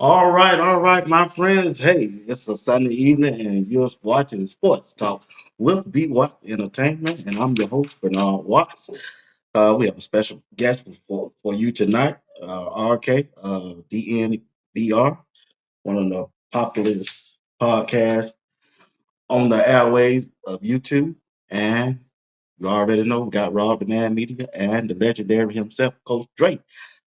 All right, my friends. Hey, it's a Sunday evening, and you're watching Sports Talk with BWatts Entertainment, and I'm your host, Bernard Watts. We have a special guest for you tonight, RK, DNVR, one of the popular podcasts on the airways of YouTube. And you already know we got RobDaManMedia and the legendary himself, Coach Drake,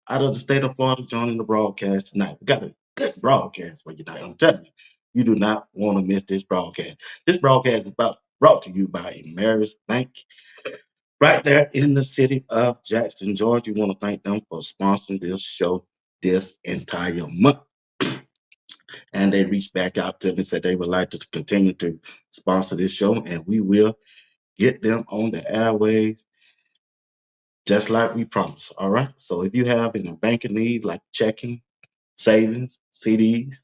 out of the state of Florida, joining the broadcast tonight. We got a good broadcast for you tonight. I'm telling you do not want to miss this broadcast. This broadcast is brought to you by Ameris Bank, right there in the city of Jackson, Georgia. We want to thank them for sponsoring this show this entire month. And they reached back out to me and said they would like to continue to sponsor this show, and we will get them on the airways just like we promised. All right. So if you have any banking needs like checking, savings, CDs,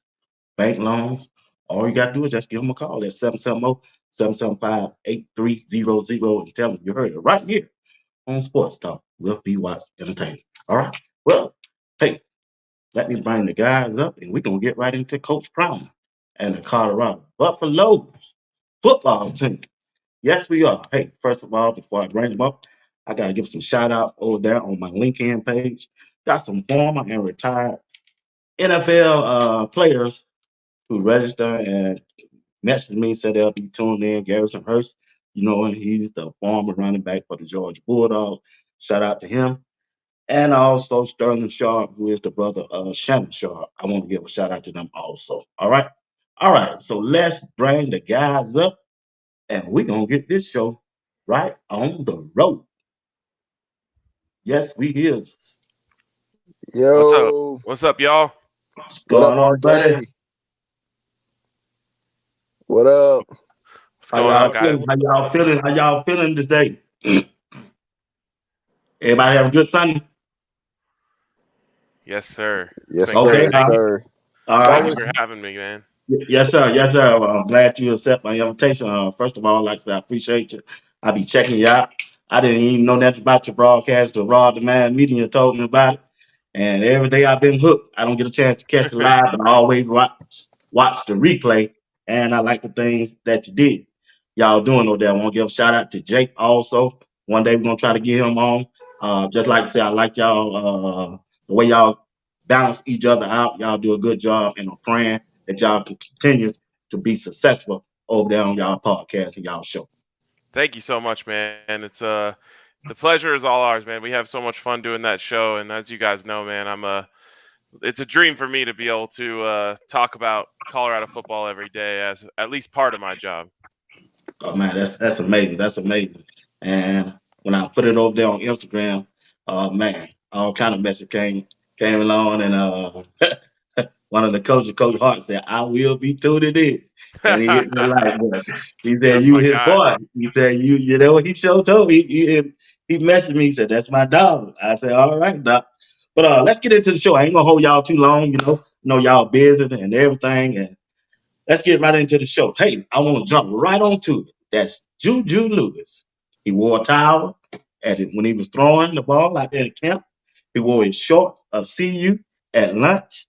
bank loans, all you got to do is just give them a call at 770-775-8300 and tell them you heard it right here on Sports Talk with B Watts Entertainment. All right. Well, hey, let me bring the guys up and we're going to get right into Coach Prime and the Colorado Buffaloes football team. Yes, we are. Hey, first of all, before I bring them up, I got to give some shout outs over there on my LinkedIn page. Got some former and retired NFL players who registered and messaged me, said they'll be tuned in. Garrison Hurst, he's the former running back for the Georgia Bulldogs. Shout out to him. And also Sterling Sharp, who is the brother of Shannon Sharp. I want to give a shout out to them also. All right. All right. So let's bring the guys up and we're going to get this show right on the road. Yes, we is. What's up? Yo, What's up, y'all? What's what up, going on, buddy? RK? What up? What's How going on, y'all guys? feeling? How y'all feeling? How y'all feeling today? Everybody have a good Sunday? Yes, sir. It's Yes, been sir. Okay, great. Yes, sir. all It's Thank you right. always for having me, man. Yes, sir. Yes, sir. Well, I'm glad you accept my invitation. First of all, like I said, I appreciate you. I be checking you out. I didn't even know nothing about your broadcast. The Raw Demand Media told me about it. And every day I've been hooked. I don't get a chance to catch it live, but I always watch the replay. And I like the things that you did. Y'all doing over there. I want to give a shout out to Jake also. One day we're gonna try to get him on. Just like I said, I like y'all the way y'all balance each other out. Y'all do a good job, and I'm praying that y'all can continue to be successful over there on y'all podcast and y'all show. Thank you so much, man. It's the pleasure is all ours, man. We have so much fun doing that show, and as you guys know, man, it's a dream for me to be able to talk about Colorado football every day as at least part of my job. Oh man, that's amazing. That's amazing. And when I put it over there on Instagram, man, all kind of message came along, and one of the coaches, Coach Hart, said, "I will be tuning in." And he hit me like, he said, That's "You my his guy. boy." He said, "You know what he showed told me." He messaged me. He said, "That's my dog." I said, "All right, doc." But let's get into the show. I ain't gonna hold y'all too long. Know y'all busy and everything, and let's get right into the show. Hey, I want to jump right onto it. That's Juju Lewis. He wore a towel when he was throwing the ball out there in camp. He wore his shorts of CU at lunch.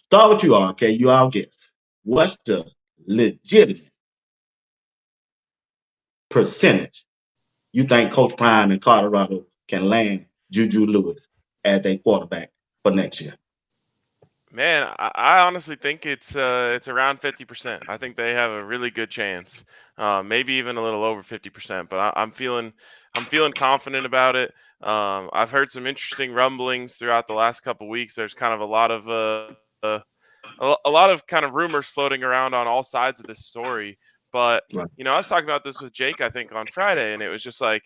Start with you, RK. You all guess. What's the legitimate percentage you think Coach Prime in Colorado can land Juju Lewis as a quarterback for next year? Man, I honestly think it's around 50%. I think they have a really good chance, maybe even a little over 50%. But I'm feeling confident about it. I've heard some interesting rumblings throughout the last couple weeks. There's kind of a lot of kind of rumors floating around on all sides of this story. But Right. I was talking about this with Jake, I think, on Friday, and it was just like,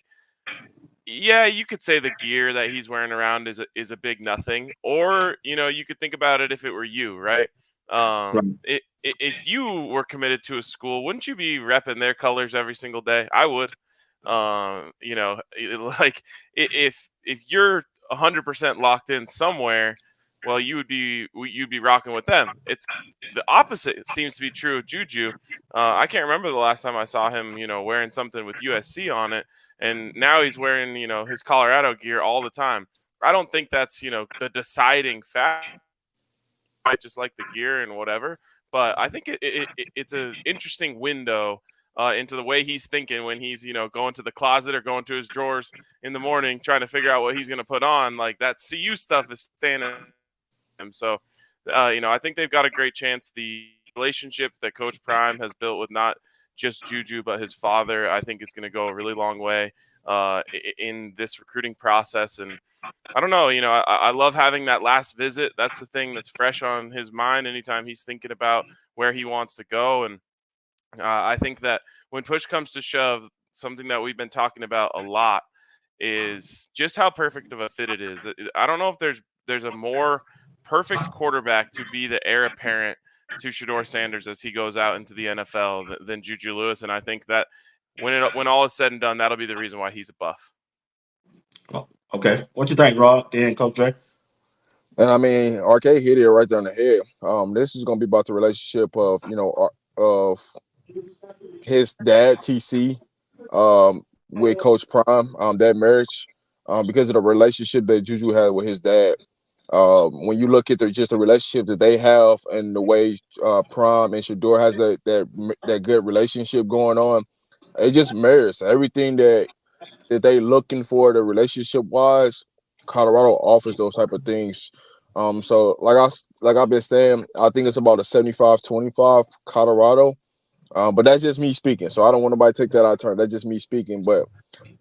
yeah, you could say the gear that he's wearing around is a big nothing, or you could think about it if it were you, right? Right. If you were committed to a school, wouldn't you be repping their colors every single day? I would. Like if you're 100% locked in somewhere, well, you'd be rocking with them. It's the opposite seems to be true of Juju. I can't remember the last time I saw him, wearing something with USC on it, and now he's wearing, his Colorado gear all the time. I don't think that's, the deciding factor might just like the gear and whatever. But I think it's an interesting window into the way he's thinking when he's going to the closet or going to his drawers in the morning trying to figure out what he's going to put on. Like that CU stuff is standing him. So I think they've got a great chance. The relationship that Coach Prime has built with not just Juju but his father, I think, is going to go a really long way in this recruiting process. And I don't know, I love having that last visit. That's the thing that's fresh on his mind anytime he's thinking about where he wants to go. And I think that when push comes to shove, something that we've been talking about a lot is just how perfect of a fit it is. I don't know if there's a more perfect quarterback to be the heir apparent to Shadeur Sanders as he goes out into the NFL than Juju Lewis. And I think that when all is said and done, that'll be the reason why he's a Buff. Oh, okay. What you think, Rod? Then Coach Dre? And I mean, RK hit it right there on the head. This is going to be about the relationship of of his dad TC with Coach Prime, that marriage, because of the relationship that Juju had with his dad. When you look at just the relationship that they have and the way Prime and Shadeur has that good relationship going on, it just mirrors everything that they looking for the relationship wise. Colorado offers those type of things. So like I've been saying, I think it's about a 75-25 Colorado. But that's just me speaking. So I don't want nobody to take that out of turn. That's just me speaking. But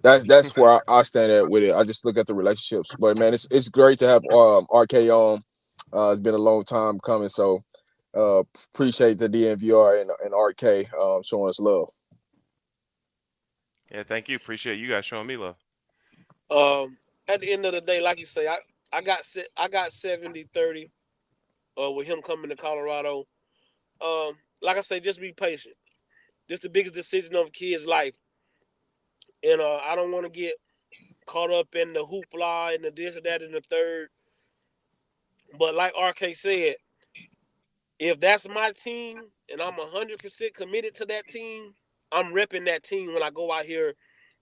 that's where I stand at with it. I just look at the relationships. But man, it's great to have RK on. It's been a long time coming. So appreciate the DNVR and RK showing us love. Yeah, thank you. Appreciate you guys showing me love. At the end of the day, like you say, I got 70-30 with him coming to Colorado. Like I say, just be patient. This is the biggest decision of a kid's life. And I don't want to get caught up in the hoopla and the this and that and the third. But like RK said, if that's my team and I'm 100% committed to that team, I'm repping that team when I go out here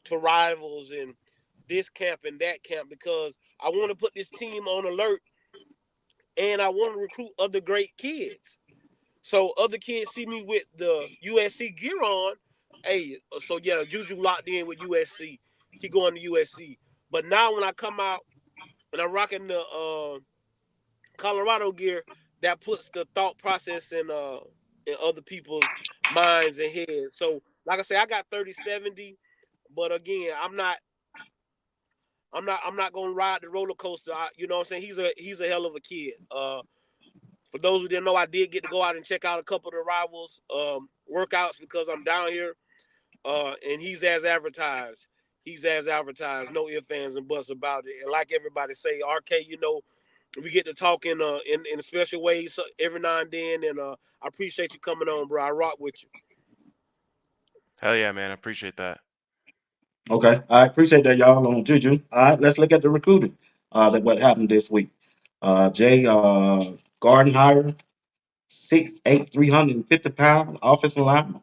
to rivals and this camp and that camp because I want to put this team on alert and I want to recruit other great kids. So other kids see me with the USC gear on. Hey, so yeah, Juju locked in with USC. He going to USC. But now when I come out and I'm rocking the Colorado gear, that puts the thought process in other people's minds and heads. So like I say, I got 30-70, but again, I'm not gonna ride the roller coaster. You know what I'm saying? He's a hell of a kid. For those who didn't know, I did get to go out and check out a couple of the rivals workouts because I'm down here. And he's as advertised. He's as advertised. No ifs, ands, and buts about it. And like everybody say, RK, we get to talk in a special way every now and then. And I appreciate you coming on, bro. I rock with you. Hell yeah, man. I appreciate that. Okay. I appreciate that, y'all, on Juju. All right, let's look at the recruiting. That what happened this week. Jay Garden hired 6'8", 350 pounds offensive lineman.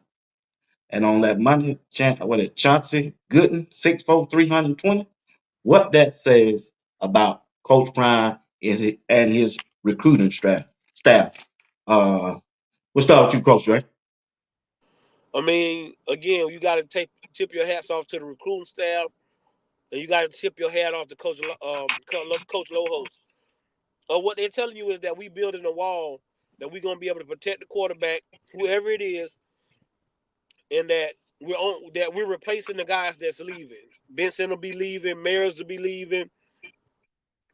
And on that money, Chauncey Gooden, 6'4", 320. What that says about Coach Prime and his recruiting staff. Uh, we'll start with you, Coach Dre. I mean, again, you got to tip your hats off to the recruiting staff, and you got to tip your hat off to Coach Lohos. What they're telling you is that we building a wall that we're gonna be able to protect the quarterback, whoever it is, and that we're replacing the guys that's leaving. Benson will be leaving, Maris will be leaving.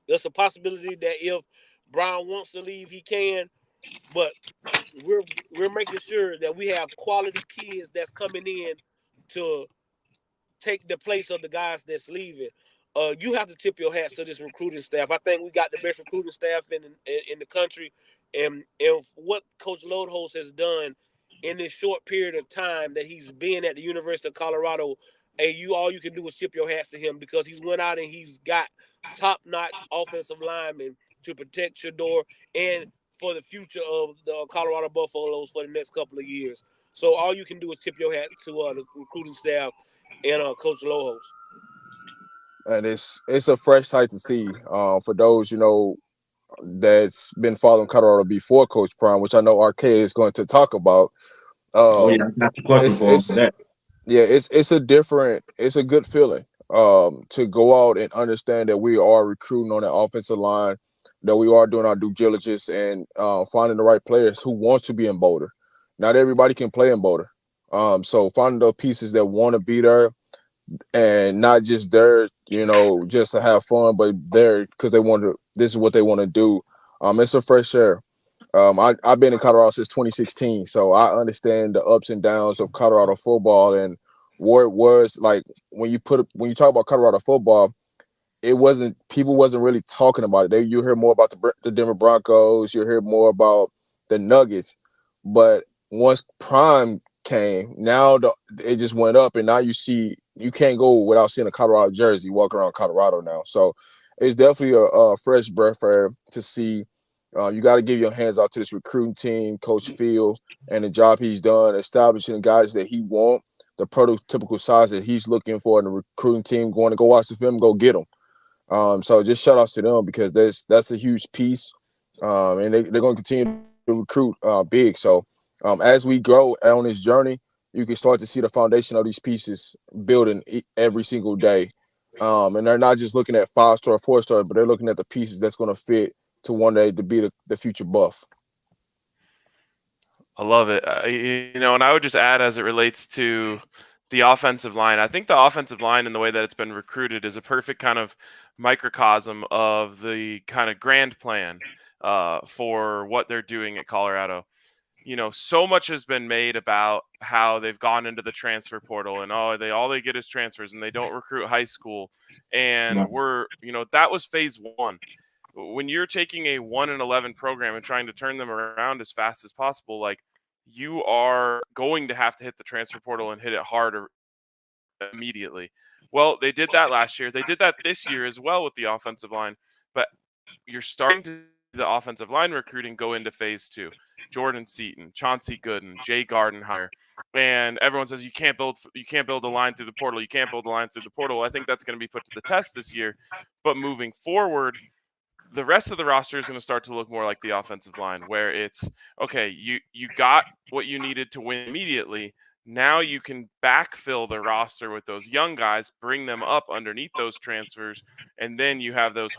There's a possibility that if Brown wants to leave, he can, but we're making sure that we have quality kids that's coming in to take the place of the guys that's leaving. You have to tip your hats to this recruiting staff. I think we got the best recruiting staff in the country, and what Coach Lodehost has done in this short period of time that he's been at the University of Colorado. Hey, all you can do is tip your hats to him because he's went out and he's got top-notch offensive linemen to protect Shadeur and for the future of the Colorado Buffaloes for the next couple of years. So all you can do is tip your hat to the recruiting staff and Coach Lohos. And it's a fresh sight to see for those that's been following Colorado before Coach Prime, which I know RK is going to talk about. Oh yeah, that's the question for him for It's that. yeah, it's a good feeling to go out and understand that we are recruiting on the offensive line, that we are doing our due diligence and finding the right players who want to be in Boulder. Not everybody can play in Boulder. So finding those pieces that want to be there and not just there, just to have fun, but there because they want to. This is what they want to do. It's a fresh air. I've been in Colorado since 2016, so I understand the ups and downs of Colorado football and where it was like when you talk about Colorado football, it wasn't people wasn't really talking about it. You hear more about the Denver Broncos, you hear more about the Nuggets, but once Prime came, now it just went up, and now you can't go without seeing a Colorado jersey walking around Colorado now. So it's definitely a fresh breath of air to see. You got to give your hands out to this recruiting team, Coach Field, and the job he's done establishing guys that he wants, the prototypical size that he's looking for in the recruiting team. Going to go watch the film, go get them. So just shout outs to them because that's a huge piece, and they're going to continue to recruit big. So as we grow on this journey, you can start to see the foundation of these pieces building every single day. And they're not just looking at 5-star, 4-star, but they're looking at the pieces that's going to fit to one day to be the future buff. I love it. And I would just add as it relates to the offensive line, I think the offensive line and the way that it's been recruited is a perfect kind of microcosm of the kind of grand plan for what they're doing at Colorado. So much has been made about how they've gone into the transfer portal and all they get is transfers and they don't recruit high school. And that was phase one. When you're taking a 1-11 program and trying to turn them around as fast as possible, like you are going to have to hit the transfer portal and hit it harder immediately. Well, they did that last year. They did that this year as well with the offensive line, but you're starting to see the offensive line recruiting go into phase two. Jordan Seaton, Chauncey Gooden, Jay Gardenhire, and everyone says you can't build a line through the portal. You can't build a line through the portal. I think that's going to be put to the test this year. But moving forward, the rest of the roster is going to start to look more like the offensive line, where it's okay. You got what you needed to win immediately. Now you can backfill the roster with those young guys, bring them up underneath those transfers, and then you have those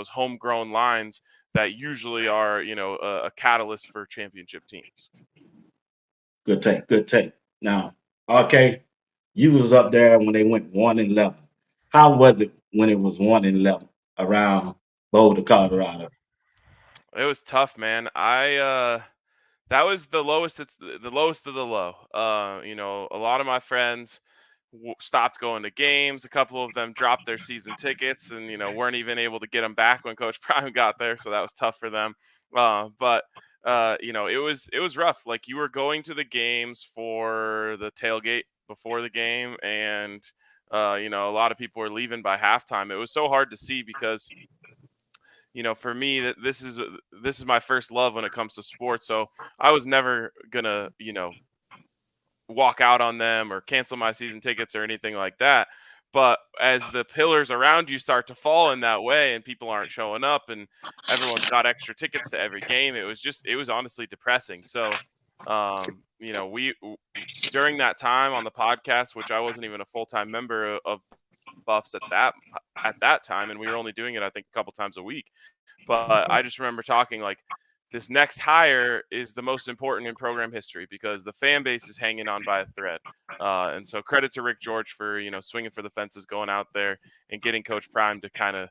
homegrown lines that usually are a catalyst for championship teams. Good take, good take. Now, RK, you was up there when they went 1-11. How was it when it was 1-11 around Boulder, Colorado? It was tough, man. That was the lowest. It's the lowest of the low. A lot of my friends stopped going to games. A couple of them dropped their season tickets and weren't even able to get them back when Coach Prime got there. So that was tough for them. But it was rough. Like you were going to the games for the tailgate before the game, and a lot of people were leaving by halftime. It was so hard to see because for me, this is my first love when it comes to sports. So I was never gonna, walk out on them or cancel my season tickets or anything like that. But as the pillars around you start to fall in that way and people aren't showing up and everyone's got extra tickets to every game, it was honestly depressing. So, we during that time on the podcast, which I wasn't even a full-time member of Buffs at that time, and we were only doing it I think a couple times a week. But I just remember talking like this next hire is the most important in program history because the fan base is hanging on by a thread. And so credit to Rick George for swinging for the fences, going out there and getting Coach Prime to kind of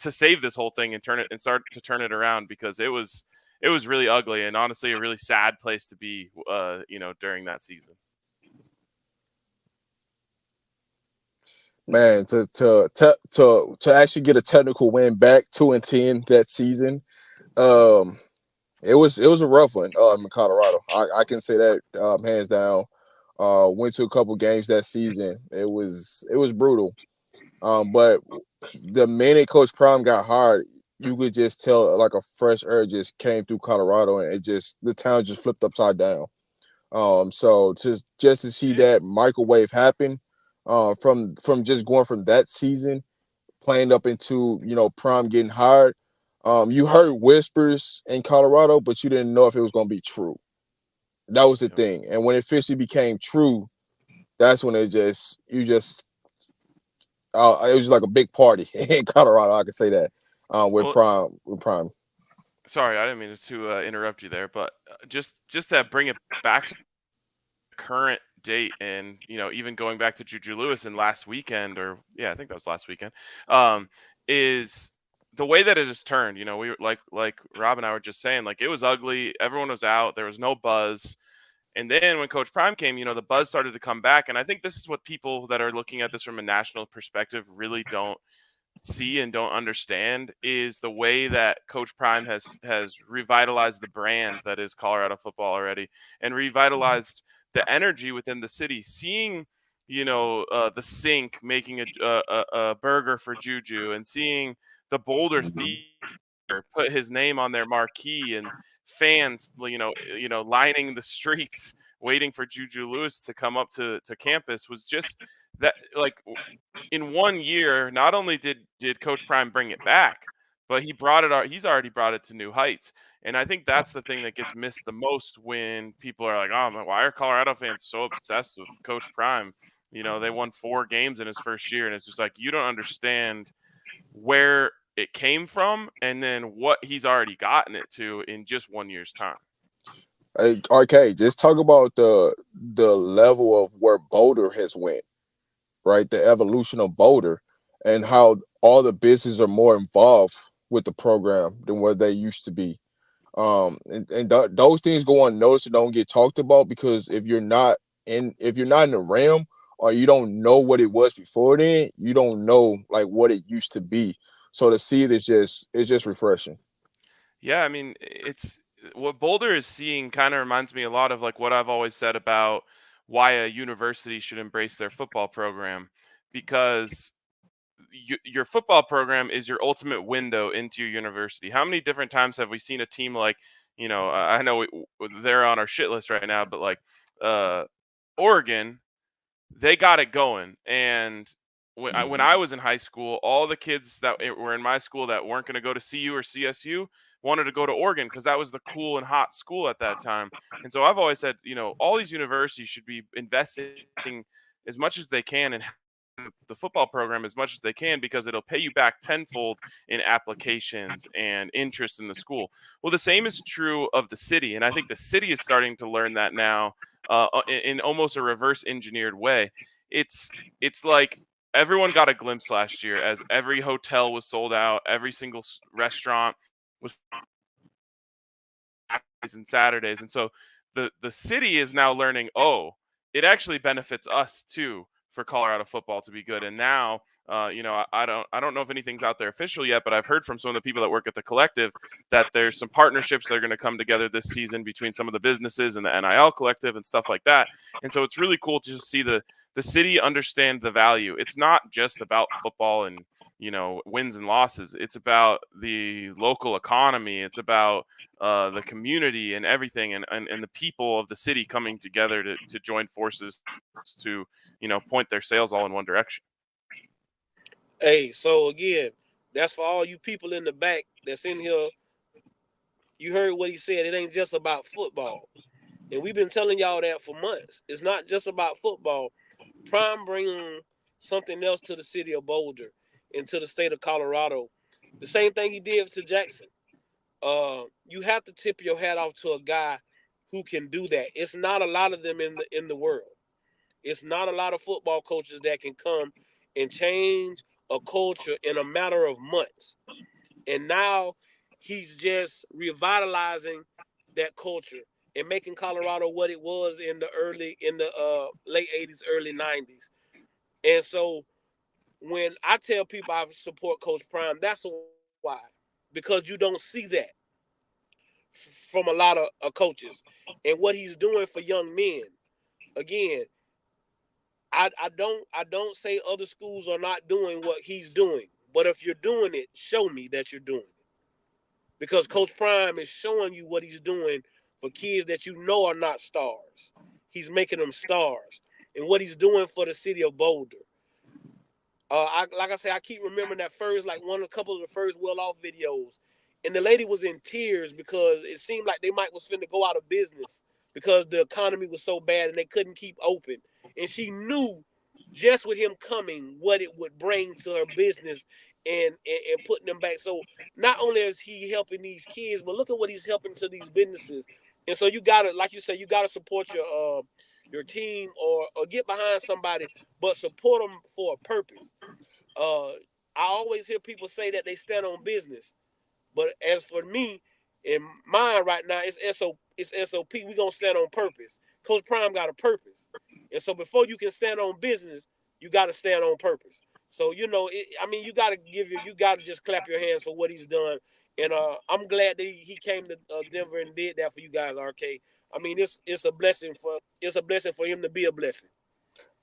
to save this whole thing and start to turn it around because it was really ugly and honestly a really sad place to be during that season. Man, to actually get a technical win back 2-10 that season, it was a rough one in Colorado. I can say that hands down. Went to a couple games that season. It was brutal. But the minute Coach Prime got hired, you could just tell like a fresh air just came through Colorado, and the town just flipped upside down. So just to see that microwave happen. From just going from that season playing up into Prime getting hired, You heard whispers in Colorado, but you didn't know if it was going to be true. That was the thing. And when it officially became true, that's when it was like a big party in Colorado. I can say that with Prime. Sorry, I didn't mean to interrupt you there, but just to bring it back to current date, and even going back to Juju Lewis and last weekend, or I think that was last weekend, is the way that it has turned. We were like Rob and I were just saying, like, it was ugly. Everyone was out. There was no buzz. And then when Coach Prime came, the buzz started to come back. And I think this is what people that are looking at this from a national perspective really don't see and don't understand, is the way that Coach Prime has revitalized the brand that is Colorado football already, and revitalized the energy within the city. Seeing the Sink making a burger for Juju, and seeing the Boulder Theater put his name on their marquee, and fans lining the streets waiting for Juju Lewis to come up to campus, was just that, like, in 1 year. Not only did Coach Prime bring it back, but he's already brought it to new heights. And I think that's the thing that gets missed the most when people are like, "Oh man, why are Colorado fans so obsessed with Coach Prime? They won 4 games in his first year." And it's just like, you don't understand where it came from, and then what he's already gotten it to in just 1 year's time. Hey, RK, just talk about the level of where Boulder has went, right? The evolution of Boulder, and how all the businesses are more involved with the program than where they used to be. Those things go unnoticed and don't get talked about, because if you're not in the realm, or you don't know what it was before then, you don't know like what it used to be. So to see it is just refreshing. Yeah, I mean, it's what Boulder is seeing kind of reminds me a lot of like what I've always said about why a university should embrace their football program, because your football program is your ultimate window into your university. How many different times have we seen a team like, I know they're on our shit list right now, but like Oregon, they got it going. And when I was in high school, all the kids that were in my school that weren't going to go to CU or CSU wanted to go to Oregon, because that was the cool and hot school at that time. And so I've always said, all these universities should be investing as much as they can in the football program as much as they can, because it'll pay you back tenfold in applications and interest in the school. Well, the same is true of the city, and I think the city is starting to learn that now, in almost a reverse engineered way. It's like everyone got a glimpse last year as every hotel was sold out, every single restaurant was and Saturdays, and so the city is now learning, oh, it actually benefits us too for Colorado football to be good. And now, I don't know if anything's out there official yet, but I've heard from some of the people that work at the collective that there's some partnerships that are going to come together this season between some of the businesses and the NIL collective and stuff like that. And so it's really cool to just see the city understand the value. It's not just about football and wins and losses. It's about the local economy. It's about the community and everything, and the people of the city coming together to join forces to point their sails all in one direction. Hey, so again, that's for all you people in the back that's in here. You heard what he said. It ain't just about football. And we've been telling y'all that for months. It's not just about football. Prime bringing something else to the city of Boulder and to the state of Colorado. The same thing he did to Jackson. You have to tip your hat off to a guy who can do that. It's not a lot of them in the world. It's not a lot of football coaches that can come and change a culture in a matter of months. And now he's just revitalizing that culture and making Colorado what it was in the late 80s, early 90s. And so when I tell people I support Coach Prime, that's why. Because you don't see that from a lot of coaches. And what he's doing for young men. Again, I don't say other schools are not doing what he's doing. But if you're doing it, show me that you're doing it. Because Coach Prime is showing you what he's doing for kids that you know are not stars. He's making them stars. And what he's doing for the city of Boulder. Like I say, I keep remembering that first, like a couple of the first well-off videos. and the lady was in tears because it seemed like they was finna go out of business because the economy was so bad and they couldn't keep open. And she knew just with him coming what it would bring to her business and putting them back. So not only is he helping these kids, but look at what he's helping to these businesses. And so you gotta, like you said, you gotta support your team or get behind somebody, but support them for a purpose. I always hear people say that they stand on business, but as for me, in mine right now, it's SOP. We gonna stand on purpose. Coach Prime got a purpose, and so before you can stand on business, you got to stand on purpose. So you know, you got to you got to just clap your hands for what he's done, and I'm glad that he came to Denver and did that for you guys, RK. I mean, it's a blessing for him to be a blessing.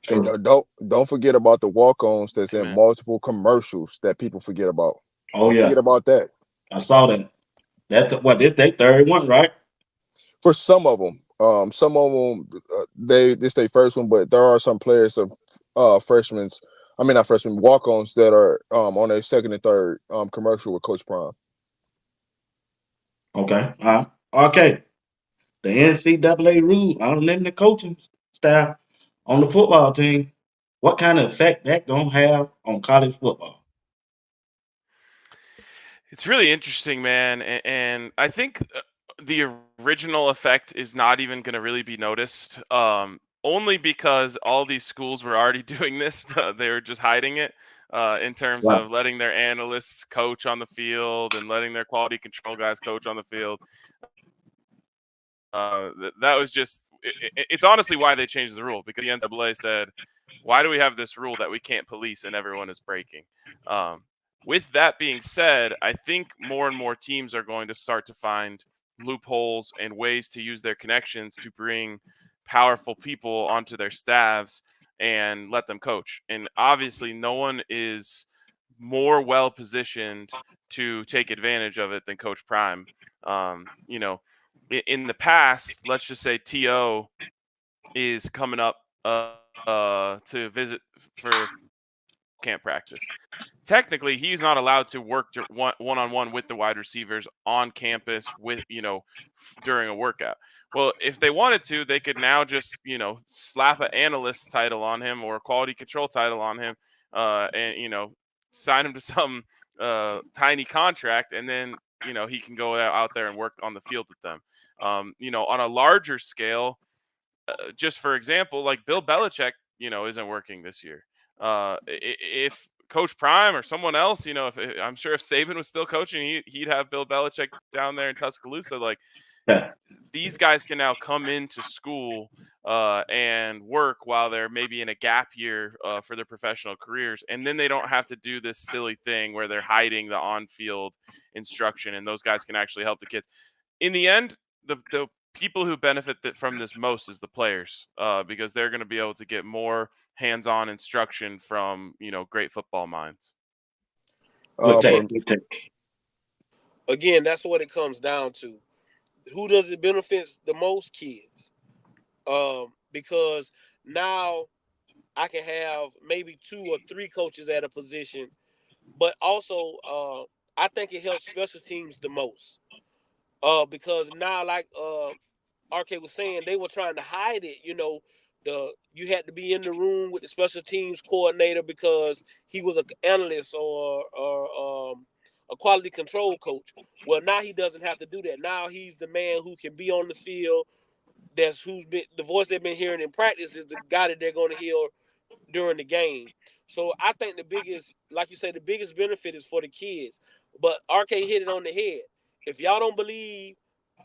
And don't forget about the walk-ons that's in multiple commercials that people forget about. Oh don't forget about that. I saw that. That's this their third one, right? For some of them, this their first one, but there are some players of walk-ons that are on their second and third commercial with Coach Prime. Okay. Okay. The NCAA rule unlimited coaching staff on the football team. What kind of effect that gonna have on college football? It's really interesting, man, and I think the original effect is not even going to really be noticed. Only because all these schools were already doing this. They were just hiding it in terms of letting their analysts coach on the field and letting their quality control guys coach on the field. That was just it's honestly why they changed the rule, because the NCAA said, why do we have this rule that we can't police and everyone is breaking? With that being said, I think more and more teams are going to start to find loopholes and ways to use their connections to bring powerful people onto their staffs and let them coach. And obviously, no one is more well positioned to take advantage of it than Coach Prime. In the past, let's just say TO is coming up to visit for camp practice. Technically, he's not allowed to work one-on-one with the wide receivers on campus during a workout. Well, if they wanted to, they could now just, slap an analyst title on him or a quality control title on him and sign him to some tiny contract. And then, he can go out there and work on the field with them. On a larger scale, just for example, like Bill Belichick, isn't working this year. If Coach Prime or someone else, I'm sure if Saban was still coaching, he'd have Bill Belichick down there in Tuscaloosa. Like, these guys can now come into school and work while they're maybe in a gap year for their professional careers. And then they don't have to do this silly thing where they're hiding the on-field instruction, and those guys can actually help the kids. In the end, the people who benefit from this most is the players, because they're going to be able to get more hands-on instruction from great football minds. Again, that's what it comes down to. Who does it benefit the most? Kids. Because now I can have maybe 2 or 3 coaches at a position, but also I think it helps special teams the most. Because now, like RK was saying, they were trying to hide it. You had to be in the room with the special teams coordinator because he was an analyst or a quality control coach. Well, now he doesn't have to do that. Now he's the man who can be on the field. Who's been the voice they've been hearing in practice is the guy that they're going to hear during the game. So I think the biggest benefit is for the kids. But RK hit it on the head. If y'all don't believe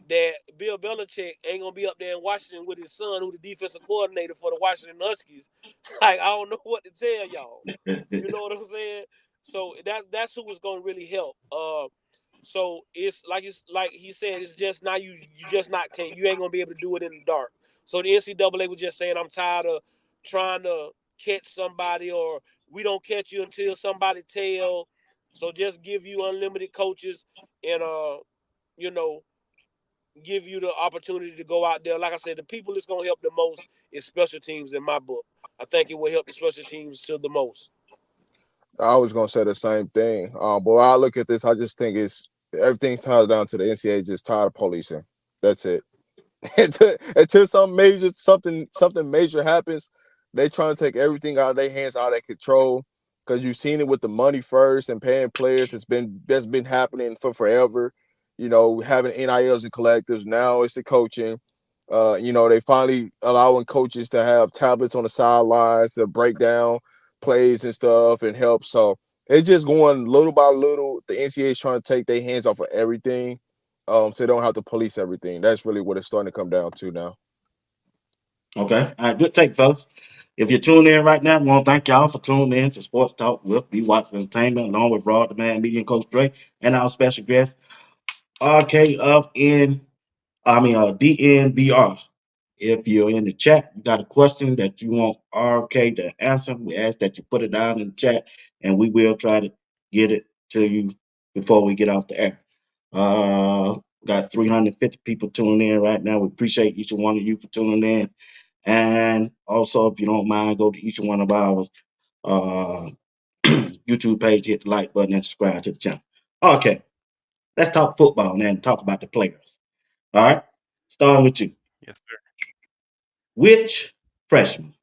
that Bill Belichick ain't gonna be up there in Washington with his son, who the defensive coordinator for the Washington Huskies, like, I don't know what to tell y'all. You know what I'm saying? So that's who is gonna really help. So it's like he said, it's just now you ain't gonna be able to do it in the dark. So the NCAA was just saying, I'm tired of trying to catch somebody, or we don't catch you until somebody tell. So just give you unlimited coaches and give you the opportunity to go out there. Like I said, the people that's going to help the most is special teams in my book. I think it will help the special teams to the most. I was going to say the same thing. But when I look at this, I just think it's everything ties down to the NCAA just tired of policing. That's it. Until something major happens, they trying to take everything out of their hands, out of their control. Because you've seen it with the money first and paying players. That's been happening for forever. Having NILs and collectives. Now it's the coaching. They finally allowing coaches to have tablets on the sidelines to break down plays and stuff and help. So it's just going little by little. The NCAA is trying to take their hands off of everything, so they don't have to police everything. That's really what it's starting to come down to now. Okay. All right. Good take, folks. If you're tuning in right now, I want to thank y'all for tuning in to Sports Talk with BWatts Entertainment, along with RobDaManMedia and Coach Dre, and our special guest, DNVR. If you're in the chat, you got a question that you want RK to answer, we ask that you put it down in the chat, and we will try to get it to you before we get off the air. Got 350 people tuning in right now. We appreciate each one of you for tuning in. And also, if you don't mind, go to each one of our uh, YouTube page, hit the like button, and subscribe to the channel. Okay, let's talk football now and talk about the players. All right, starting with you. Yes, sir. Which freshman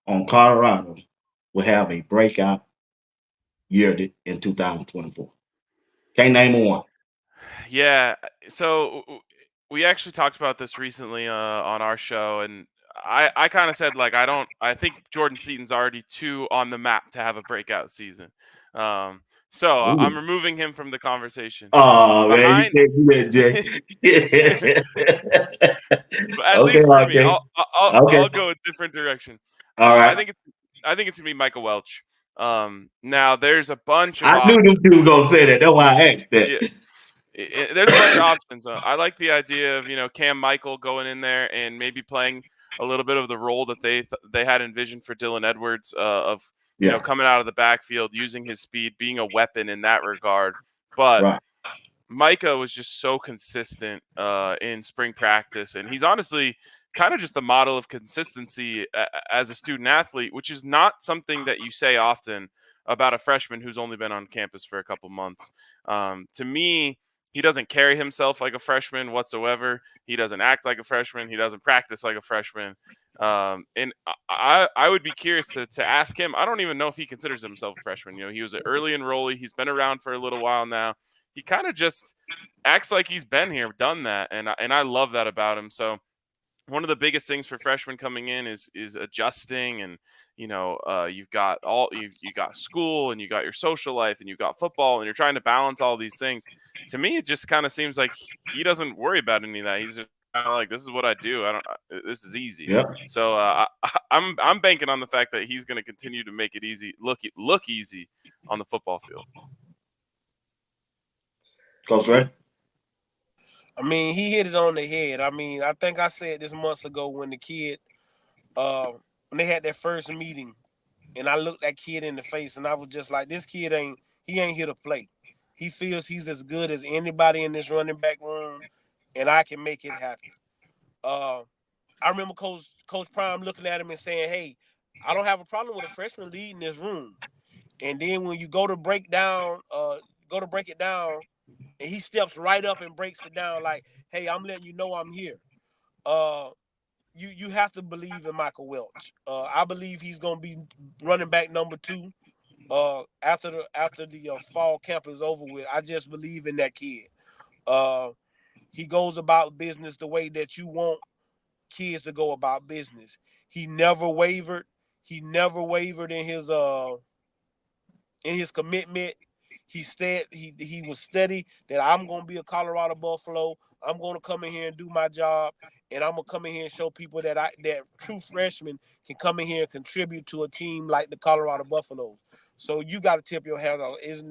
on Colorado will have a breakout year in 2024? Can't name one. Yeah. So we actually talked about this recently on our show, and I kind of said like I think Jordan Seaton's already too on the map to have a breakout season. So I'm Ooh. removing him from the conversation. Oh man, you Behind, can't do that, Jay. but at Okay, least for me, okay, I'll okay. go a different direction. All I right. think it's gonna be Michael Welch. Now there's a bunch of I knew them options. two were gonna say that. That's why I asked Yeah, that. there's a bunch of options. I like the idea of Cam Michael going in there and maybe playing a little bit of the role that they had envisioned for Dylan Edwards of Yeah, coming out of the backfield, using his speed, being a weapon in that regard. But right. Micah was just so consistent in spring practice, and he's honestly kind of just a model of consistency as a student athlete, which is not something that you say often about a freshman who's only been on campus for a couple months. To me, he doesn't carry himself like a freshman whatsoever. He doesn't act like a freshman. He doesn't practice like a freshman. And I would be curious to ask him. I don't even know if he considers himself a freshman. He was an early enrollee. He's been around for a little while now. He kind of just acts like he's been here, done that, and I love that about him. So one of the biggest things for freshmen coming in is adjusting, and you've got you got school, and you got your social life, and you've got football, and you're trying to balance all these things. To me, it just kind of seems like he doesn't worry about any of that. He's just kind of like, this is what I do. This is easy. Yep. So I'm banking on the fact that he's going to continue to make it easy, look easy on the football field. Close, right? I mean, he hit it on the head. I mean, I think I said this months ago when the kid, when they had their first meeting, and I looked that kid in the face, and I was just like, this kid ain't here to play. He feels he's as good as anybody in this running back room, and I can make it happen. I remember Coach Prime looking at him and saying, hey, I don't have a problem with a freshman leading this room. And then when you go to break it down, and he steps right up and breaks it down like, hey, I'm letting you know I'm here. You have to believe in Michael Welch. I believe he's going to be running back number 2 after the fall camp is over with. I just believe in that kid. He goes about business the way that you want kids to go about business. He never wavered. He never wavered in his commitment. He was steady that I'm going to be a Colorado Buffalo. I'm going to come in here and do my job, and I'm going to come in here and show people that true freshmen can come in here and contribute to a team like the Colorado Buffaloes. So you got to tip your hat off. Is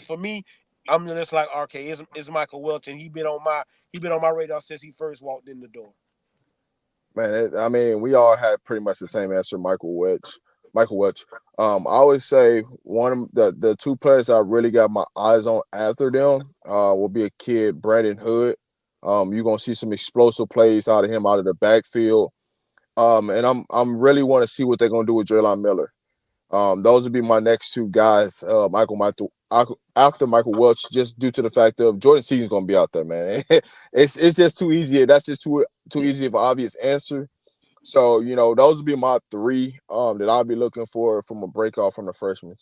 for me, I'm just like RK. It's Michael Welch, and he been on my radar since he first walked in the door. Man, I mean, we all had pretty much the same answer, Michael Welch. I always say one of the two players I really got my eyes on after them will be a kid, Brandon Hood. You're gonna see some explosive plays out of him out of the backfield. And I'm really want to see what they're gonna do with Draylon Miller. Those would be my next two guys, Michael after Michael Welch, just due to the fact of Jordan Season's going to be out there, man. It's just too easy. That's just too easy of an obvious answer. So, those would be my 3 that I'll be looking for from a breakout from the freshmen.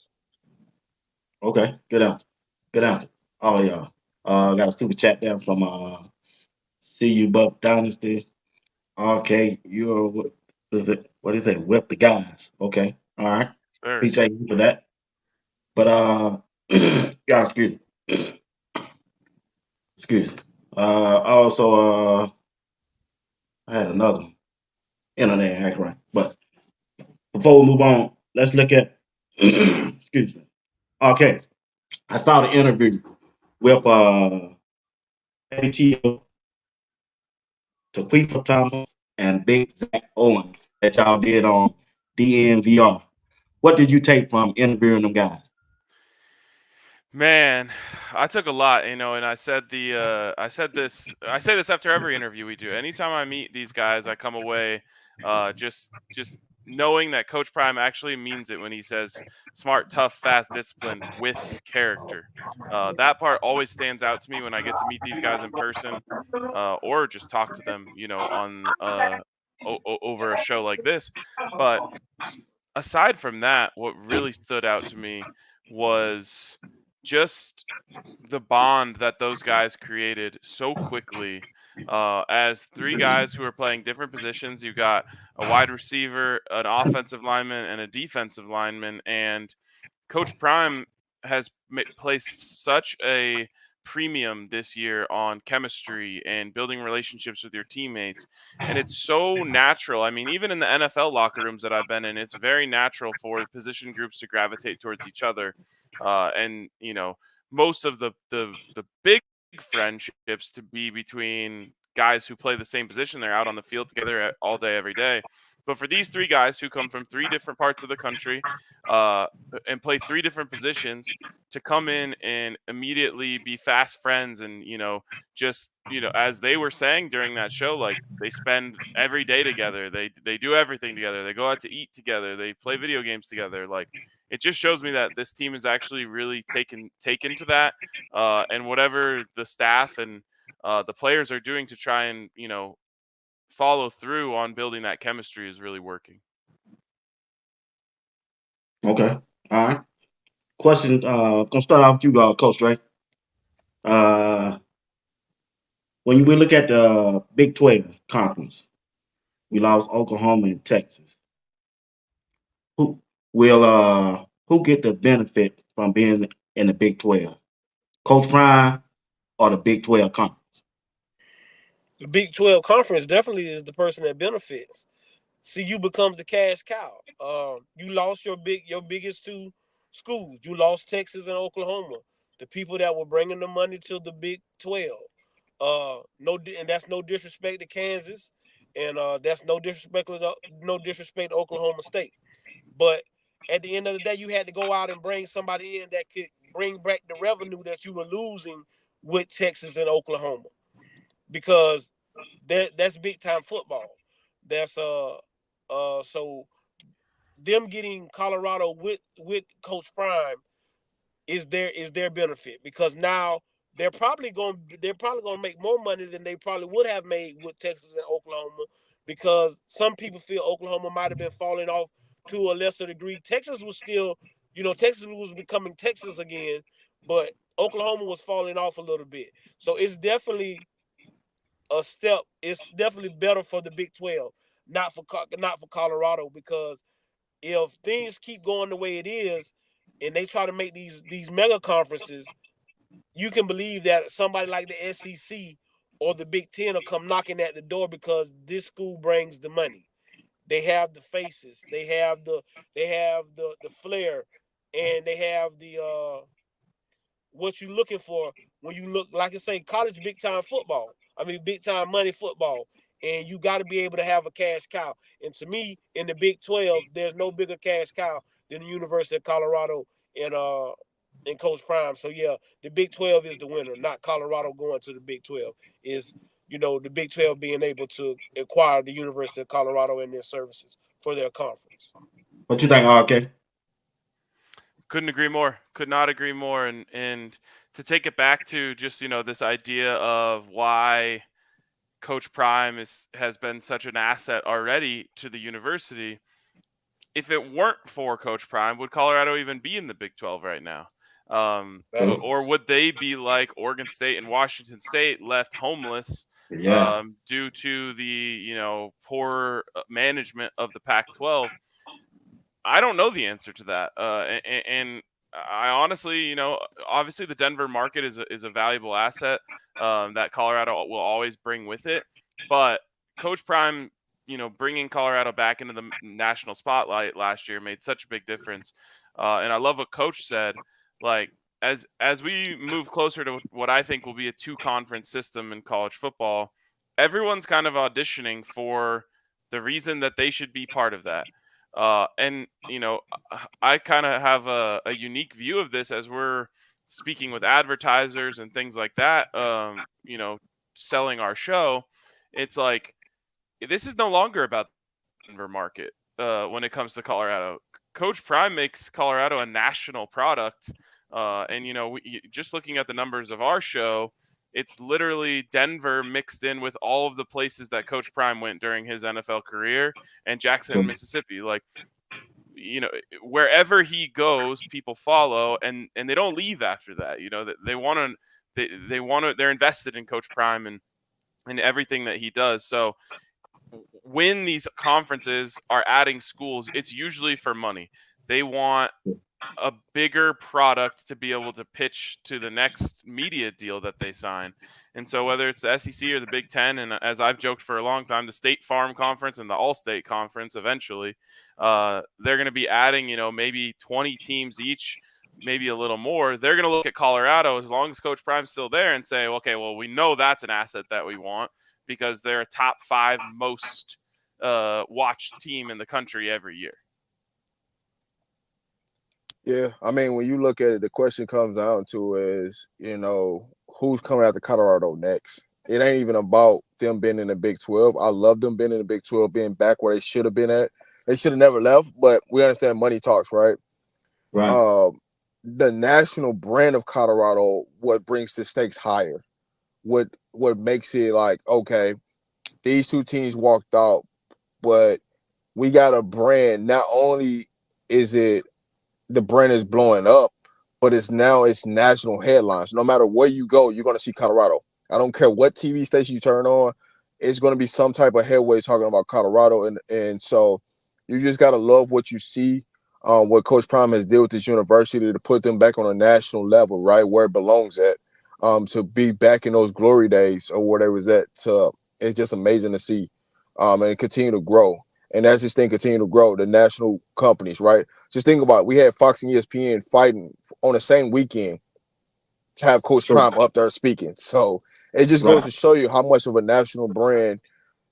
Okay, good answer. Good answer. All of y'all. Got a super chat there from See You Buff Dynasty. Okay, you're what is it? What is it? With the guys. Okay, all right. Sir. Appreciate you for that. But yeah, excuse me. Excuse me. Also, I had another one. Internet hack right. But before we move on, let's look at. Excuse me. Okay, I saw the interview with ATO, Taquifa Thomas, and Big Zach Owen that y'all did on DNVR. What did you take from interviewing them guys? Man, I took a lot, and I said I say this after every interview we do. Anytime I meet these guys, I come away just knowing that Coach Prime actually means it when he says smart, tough, fast, disciplined with character. That part always stands out to me when I get to meet these guys in person, or just talk to them, on over a show like this. But aside from that, what really stood out to me was just the bond that those guys created so quickly. As 3 guys who are playing different positions, you got a wide receiver, an offensive lineman, and a defensive lineman. And Coach Prime has placed such a premium this year on chemistry and building relationships with your teammates. And it's so natural. I mean, even in the NFL locker rooms that I've been in, it's very natural for position groups to gravitate towards each other. And, most of the big friendships to be between guys who play the same position. They're out on the field together all day, every day. But for these 3 guys who come from 3 different parts of the country, and play 3 different positions, to come in and immediately be fast friends, and just as they were saying during that show, like, they spend every day together, they do everything together, they go out to eat together, they play video games together. Like, it just shows me that this team is actually really taken to that, and whatever the staff and the players are doing to try and follow through on building that chemistry is really working. Okay, all right. Question. Gonna start off with you, Coach Ray. Uh, when we look at the Big 12 conference, we lost Oklahoma and Texas. Who who get the benefit from being in the Big 12? Coach Prime or the Big 12 conference? The Big 12 conference definitely is the person that benefits. CU becomes the cash cow. You lost your biggest 2 schools. You lost Texas and Oklahoma, the people that were bringing the money to the Big 12. And that's no disrespect to Kansas, and that's no disrespect to Oklahoma State. But at the end of the day, you had to go out and bring somebody in that could bring back the revenue that you were losing with Texas and Oklahoma, because that's big time football. That's so them getting Colorado with Coach Prime is their benefit, because now they're probably going to make more money than they probably would have made with Texas and Oklahoma, because some people feel Oklahoma might have been falling off to a lesser degree. Texas was still, Texas was becoming Texas again, but Oklahoma was falling off a little bit. So it's definitely a step. It's definitely better for the Big 12, not for Colorado, because if things keep going the way it is, and they try to make these mega conferences, you can believe that somebody like the SEC or the Big 10 will come knocking at the door, because this school brings the money. They have the faces, they have the flair, and they have the what you're looking for when you look, like I say, college big time football. I mean, big time money football. And you got to be able to have a cash cow. And to me, in the Big 12, there's no bigger cash cow than the University of Colorado and Coach Prime. So yeah, the Big 12 is the winner, not Colorado going to the Big 12. Is the Big 12 being able to acquire the University of Colorado and their services for their conference. What you think, RK? Couldn't agree more. Could not agree more. And to take it back to just, this idea of why Coach Prime has been such an asset already to the university. If it weren't for Coach Prime, would Colorado even be in the Big 12 right now? Or would they be like Oregon State and Washington State, left homeless Yeah. due to the poor management of the Pac-12? I don't know the answer to that, and I honestly, obviously the Denver market is a valuable asset that Colorado will always bring with it, but Coach Prime, bringing Colorado back into the national spotlight last year made such a big difference, and I love what Coach said. Like as we move closer to what I think will be a two-conference system in college football, everyone's kind of auditioning for the reason that they should be part of that. And I kind of have a unique view of this as we're speaking with advertisers and things like that. Selling our show, it's like this is no longer about the Denver market when it comes to Colorado. Coach Prime makes Colorado a national product, and just looking at the numbers of our show, it's literally Denver mixed in with all of the places that Coach Prime went during his NFL career and Jackson, Mississippi. Like, wherever he goes, people follow, and they don't leave after that. They want to, they're invested in Coach Prime and everything that he does. So when these conferences are adding schools, it's usually for money. They want a bigger product to be able to pitch to the next media deal that they sign. And so whether it's the SEC or the Big Ten, and as I've joked for a long time, the State Farm Conference and the All-State Conference eventually, they're going to be adding, maybe 20 teams each, maybe a little more. They're going to look at Colorado as long as Coach Prime's still there and say, okay, well, we know that's an asset that we want because they're a top 5 most watched team in the country every year. Yeah, I mean, when you look at it, the question comes down to is, who's coming after Colorado next? It ain't even about them being in the Big 12. I love them being in the Big 12, being back where they should have been at. They should have never left, but we understand money talks, right? Right. The national brand of Colorado, what brings the stakes higher, what makes it like, okay, these two teams walked out, but we got a brand. Not only is it the brand is blowing up, but it's national headlines. No matter where you go, you're going to see Colorado. I don't care what TV station you turn on, it's going to be some type of headway talking about Colorado. And so you just got to love what you see, what Coach Prime has did with this university to put them back on a national level, right, where it belongs at, to be back in those glory days or whatever it was at. It's just amazing to see and continue to grow. And as this thing continue to grow, the national companies, right? Just think about it. We had Fox and ESPN fighting on the same weekend to have Coach Prime up there speaking. So it just goes to show you how much of a national brand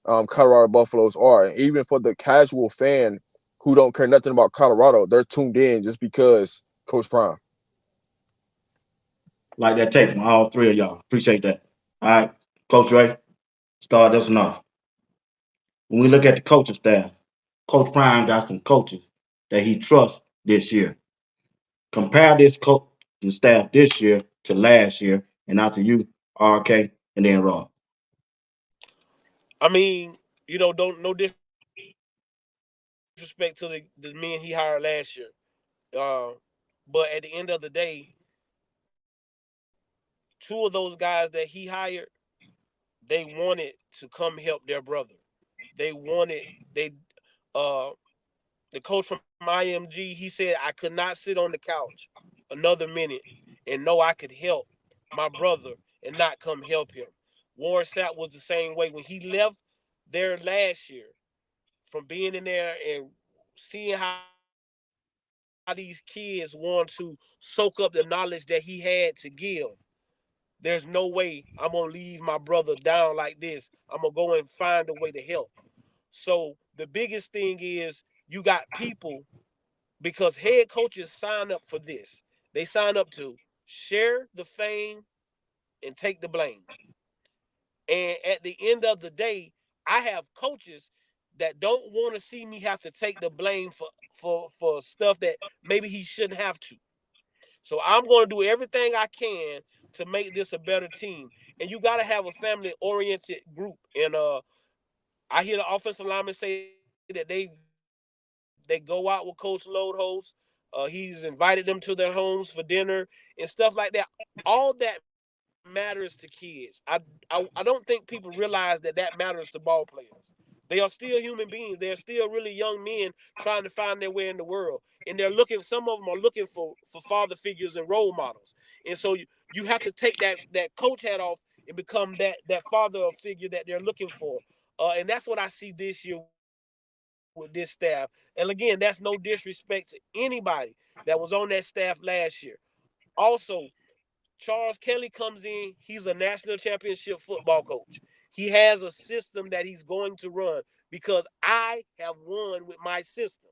Colorado Buffaloes are. And even for the casual fan who don't care nothing about Colorado, they're tuned in just because Coach Prime. Like that take from all three of y'all. Appreciate that. All right, Coach Ray, start this one off. When we look at the coaching staff, Coach Prime got some coaches that he trusts this year. Compare this coaching staff this year to last year, and after you, RK, and then Rob. I mean, don't no disrespect to the men he hired last year. But at the end of the day, 2 of those guys that he hired, they wanted to come help their brother. They the coach from IMG, he said I could not sit on the couch another minute and know I could help my brother and not come help him. Warren Sapp was the same way when he left there last year, from being in there and seeing how these kids want to soak up the knowledge that he had to give. There's no way I'm going to leave my brother down like this. I'm going to go and find a way to help. So the biggest thing is you got people, because head coaches sign up for this. They sign up to share the fame and take the blame. And at the end of the day, I have coaches that don't want to see me have to take the blame for stuff that maybe he shouldn't have to. So I'm going to do everything I can to make this a better team. And you got to have a family-oriented group. And I hear the offensive linemen say that they go out with Coach Loadhouse. He's invited them to their homes for dinner and stuff like that. All that matters to kids. I don't think people realize that matters to ball players. They are still human beings. They're still really young men trying to find their way in the world, and they're looking. Some of them are looking for father figures and role models. And so you have to take that coach hat off and become that father figure that they're looking for. And that's what I see this year with this staff. And again, that's no disrespect to anybody that was on that staff last year. Also, Charles Kelly comes in. He's a national championship football coach. He has a system that he's going to run because I have won with my system.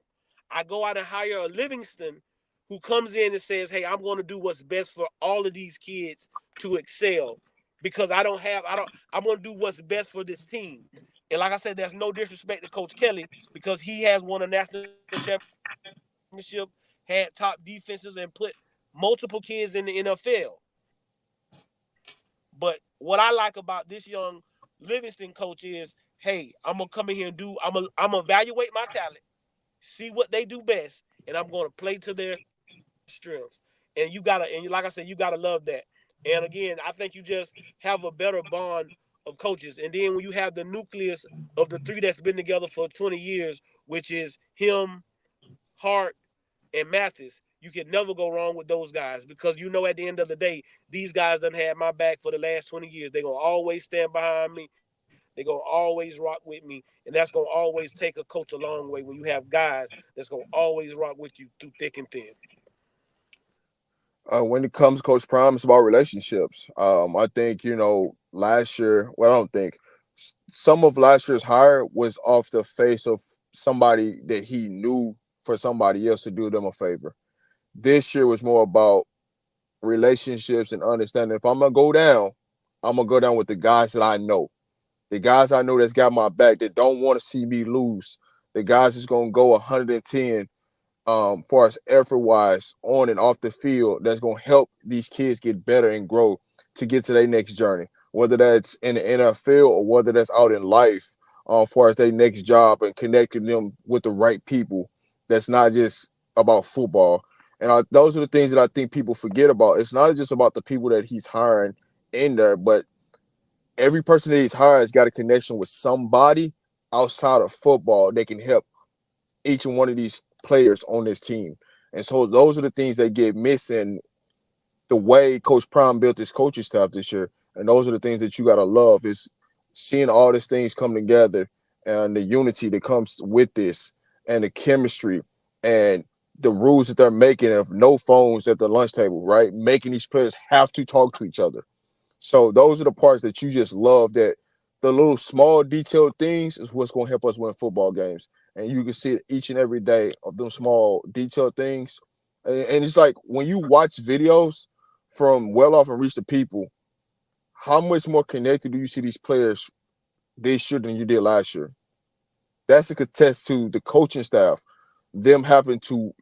I go out and hire a Livingston who comes in and says, "Hey, I'm going to do what's best for all of these kids to excel because I'm going to do what's best for this team." And like I said, there's no disrespect to Coach Kelly because he has won a national championship, had top defenses, and put multiple kids in the NFL. But what I like about this young Livingston coach is, hey, I'm gonna come in here and I'm gonna evaluate my talent, see what they do best, and I'm gonna play to their strengths. And like I said, you gotta love that. And again, I think you just have a better bond of coaches. And then when you have the nucleus of the three that's been together for 20 years, which is him, Hart, and Mathis, you can never go wrong with those guys because you know at the end of the day, these guys done had my back for the last 20 years. They're gonna always stand behind me. They're gonna always rock with me, and that's gonna always take a coach a long way when you have guys that's gonna always rock with you through thick and thin. When it comes to Coach Prime, it's about relationships. I think last year. Well, I don't think some of last year's hire was off the face of somebody that he knew for somebody else to do them a favor. This year was more about relationships and understanding. If I'm gonna go down, I'm gonna go down with the guys that I know. The guys I know that's got my back that don't want to see me lose. The guys that's gonna go 110 far as effort wise on and off the field that's gonna help these kids get better and grow to get to their next journey. Whether that's in the NFL or whether that's out in life, far as their next job and connecting them with the right people. That's not just about football. And those are the things that I think people forget about. It's not just about the people that he's hiring in there, but every person that he's hired has got a connection with somebody outside of football that can help each and one of these players on this team. And so those are the things that get missing the way Coach Prime built his coaching staff this year. And those are the things that you got to love is seeing all these things come together and the unity that comes with this and the chemistry and the rules that they're making of no phones at the lunch table, right? Making these players have to talk to each other. So those are the parts that you just love, that the little small detailed things is what's going to help us win football games. And you can see it each and every day of them small detailed things. And it's like when you watch videos from Well Off and Reach the People, how much more connected do you see these players this year than you did last year? That's a contest to the coaching staff, them having to,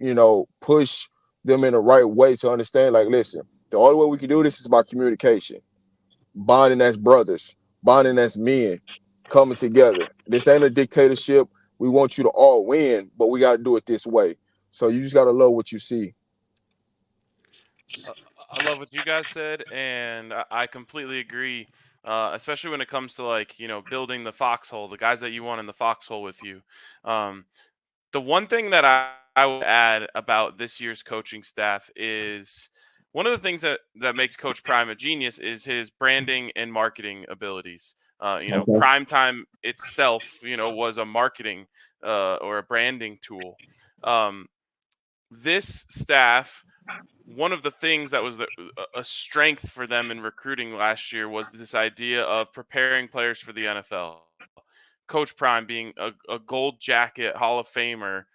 push them in the right way to understand, like, listen, the only way we can do this is by communication, bonding as brothers, bonding as men, coming together. This ain't a dictatorship. We want you to all win, but we got to do it this way. So you just got to love what you see. Uh, I love what you guys said, and I completely agree. Especially when it comes to building the foxhole, the guys that you want in the foxhole with you. Um, the one thing that I would add about this year's coaching staff is one of the things that makes Coach Prime a genius is his branding and marketing abilities. Okay. Primetime itself, was a marketing or a branding tool. Um, this staff, one of the things that was a strength for them in recruiting last year was this idea of preparing players for the NFL. Coach Prime being a gold jacket Hall of Famer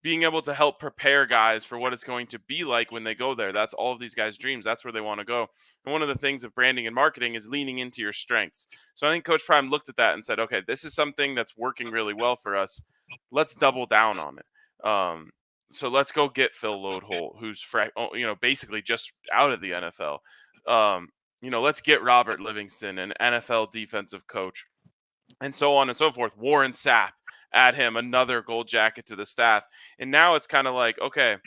being able to help prepare guys for what it's going to be like when they go there. That's all of these guys' dreams. That's where they want to go. And one of the things of branding and marketing is leaning into your strengths. So I think Coach Prime looked at that and said, okay, this is something that's working really well for us. Let's double down on it. So let's go get Phil Loadholt, who's basically just out of the NFL. Let's get Robert Livingston, an NFL defensive coach, and so on and so forth. Warren Sapp, add him, another gold jacket to the staff. And now it's kind of like, okay,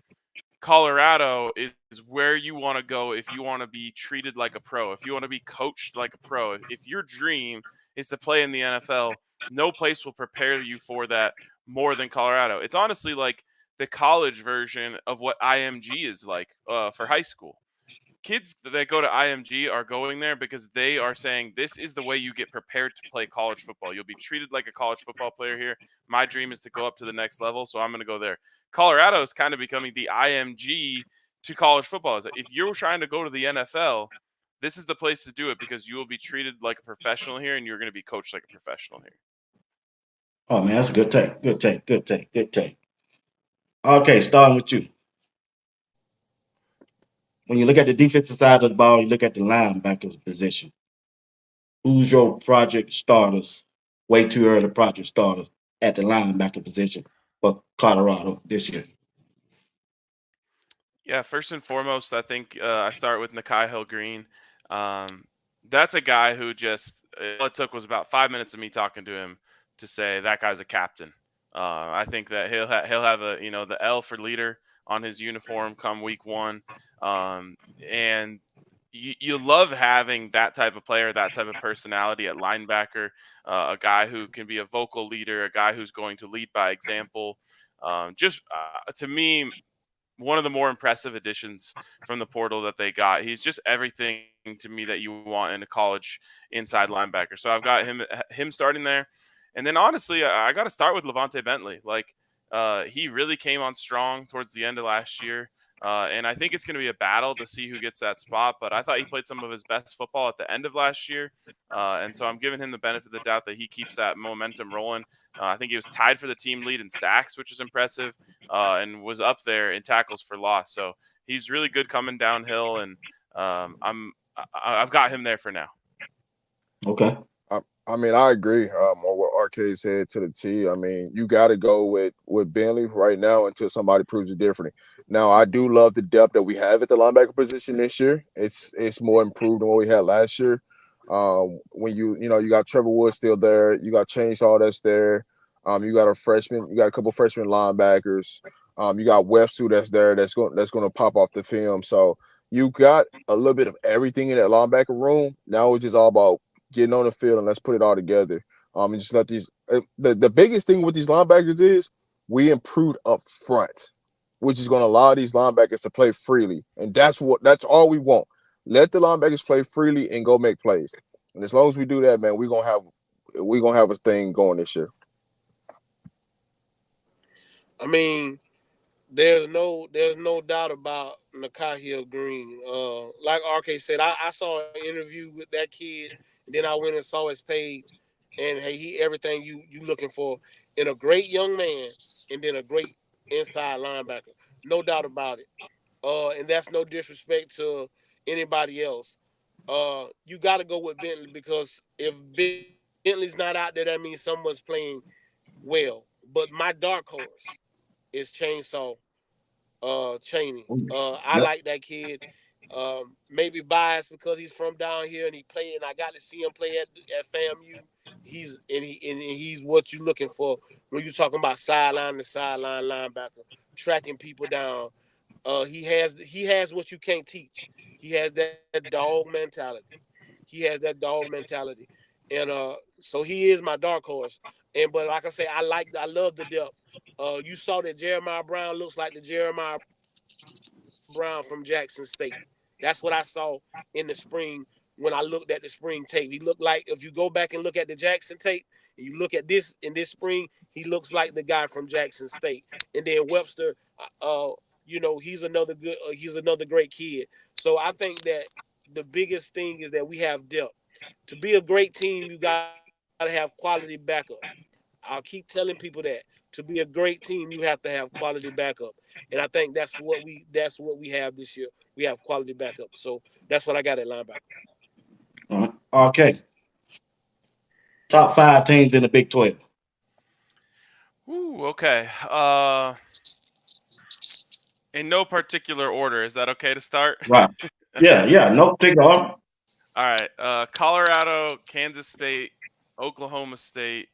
Colorado is where you want to go if you want to be treated like a pro, if you want to be coached like a pro. If your dream is to play in the NFL, no place will prepare you for that more than Colorado. It's honestly like the college version of what IMG is like for high school. Kids that go to IMG are going there because they are saying this is the way you get prepared to play college football. You'll be treated like a college football player here. My dream is to go up to the next level, so I'm going to go there. Colorado is kind of becoming the IMG to college football. If you're trying to go to the NFL, this is the place to do it because you will be treated like a professional here and you're going to be coached like a professional here. Oh man, that's a good take. Good take. Good take. Good take. Okay, starting with you. When you look at the defensive side of the ball, you look at the linebackers position. Who's your project starters? Way too early project starters at the linebacker position for Colorado this year. Yeah, first and foremost, I think I start with Nakai Hill-Green. That's a guy who just all it took was about 5 minutes of me talking to him to say that guy's a captain. I think that he'll have the L for leader on his uniform come week one, and you love having that type of player, that type of personality at linebacker, a guy who can be a vocal leader, a guy who's going to lead by example. To me, one of the more impressive additions from the portal that they got. He's just everything to me that you want in a college inside linebacker. So I've got him starting there. And then honestly, I got to start with Levante Bentley. He really came on strong towards the end of last year. And I think it's going to be a battle to see who gets that spot. But I thought he played some of his best football at the end of last year. And so I'm giving him the benefit of the doubt that he keeps that momentum rolling. I think he was tied for the team lead in sacks, which is impressive, and was up there in tackles for loss. So he's really good coming downhill, and I've got him there for now. Okay. I mean, I agree on what RK said to the T. I mean, you got to go with Bentley right now until somebody proves it differently. Now, I do love the depth that we have at the linebacker position this year. It's more improved than what we had last year. When you got Trevor Wood still there, you got Chainsaw that's there. You got a couple freshman linebackers. You got Webster that's there that's going to pop off the film. So you got a little bit of everything in that linebacker room. Now it's just all about getting on the field and let's put it all together. And just let these the biggest thing with these linebackers is we improved up front, which is going to allow these linebackers to play freely. And that's all we want. Let the linebackers play freely and go make plays. And as long as we do that, man, we're gonna have a thing going this year. I mean, there's no doubt about Nakai Hill-Green. Like RK said, I saw an interview with that kid, and then I went and saw his page, and hey, he everything you looking for in a great young man, and then a great inside linebacker, no doubt about it. And that's no disrespect to anybody else. You got to go with Bentley because if Bentley's not out there, that means someone's playing well. But my dark horse is Chainsaw Chaney. I Yep. like that kid. Maybe biased because he's from down here and he played, and I got to see him play at FAMU. He's what you're looking for when you're talking about sideline to sideline linebacker, tracking people down. He has what you can't teach. He has that dog mentality. And so he is my dark horse. But like I say, I love the depth. You saw that Jeremiah Brown looks like the Jeremiah Brown from Jackson State. That's what I saw in the spring when I looked at the spring tape. He looked like, if you go back and look at the Jackson tape and you look at this in this spring, he looks like the guy from Jackson State. And then Webster, he's another great kid. So I think that the biggest thing is that we have depth. To be a great team, you got to have quality backup. I'll keep telling people that. To to be a great team, you have to have quality backup, and I think that's what we have this year. We have quality backup, so that's what I got at linebacker. Okay. Top 5 teams in the Big 12. Ooh, okay. In no particular order. Is that okay to start? Right. Okay. Yeah. No particular order. All right. Colorado, Kansas State, Oklahoma State,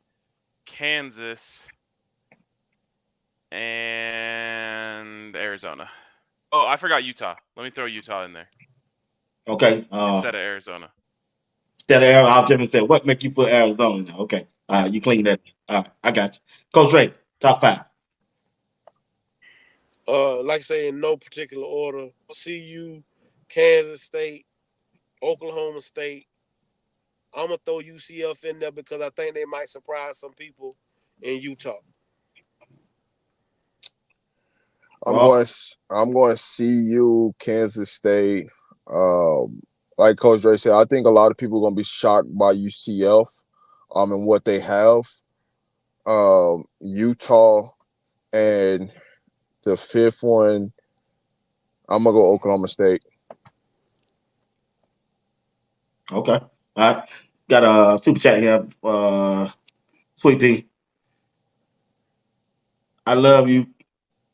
Kansas, and Arizona. Oh, I forgot Utah. Let me throw Utah in there Okay. instead of Arizona. Instead of Arizona, I was just gonna say, what make you put Arizona now? Okay. You clean that. I got you. Coach Ray, top 5. Like I say, in no particular order: CU, Kansas State, Oklahoma State. I'm gonna throw UCF in there because I think they might surprise some people in Utah. I'm going to CU, Kansas State. Like Coach Dre said, I think a lot of people are going to be shocked by UCF and what they have. Utah, and the 5th one, I'm going to go Oklahoma State. Okay. All right. Got a super chat here. Sweet Pea. I love you.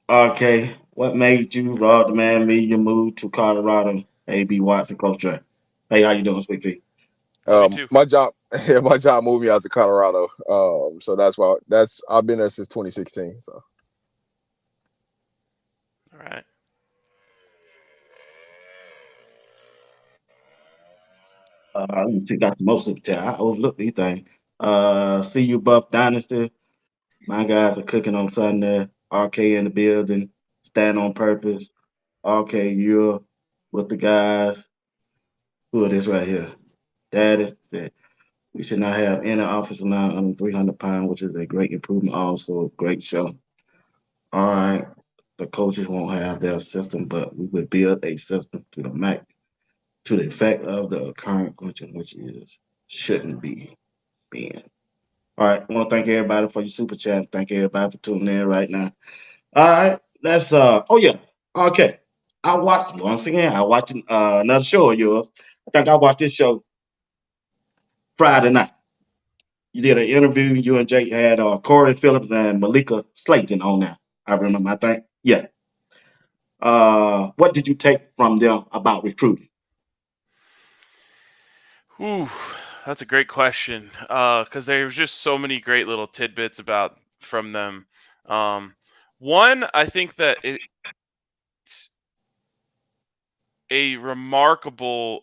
Okay. What made you, RobDaManMedia, move to Colorado? BWatts and Coach Ray. Hey, how you doing, Sweet Pea? Me too. My job moved me out to Colorado. So that's why I've been there since 2016. So. All right. Let me see. Got the most super chat. I overlooked these things. See you, Buff Dynasty. My guys are cooking on Sunday. RK in the building. Stand on purpose. RK, you're with the guys. Who are this right here? Daddy said we should not have any offensive line under 300 pounds, which is a great improvement. Also, a great show. All right. The coaches won't have their system, but we will build a system to the max, to the effect of the current question, which is shouldn't be being. All right. I want to thank everybody for your super chat. Thank everybody for tuning in right now. All right. Let's oh yeah. Okay. I watched once again, I watched another show of yours. I think I watched this show Friday night. You did an interview, you and Jake had Corey Phillips and Malika Slayton on there. I remember, I think. Yeah. What did you take from them about recruiting? Ooh, that's a great question. Because there's just so many great little tidbits from them. One, I think that it's a remarkable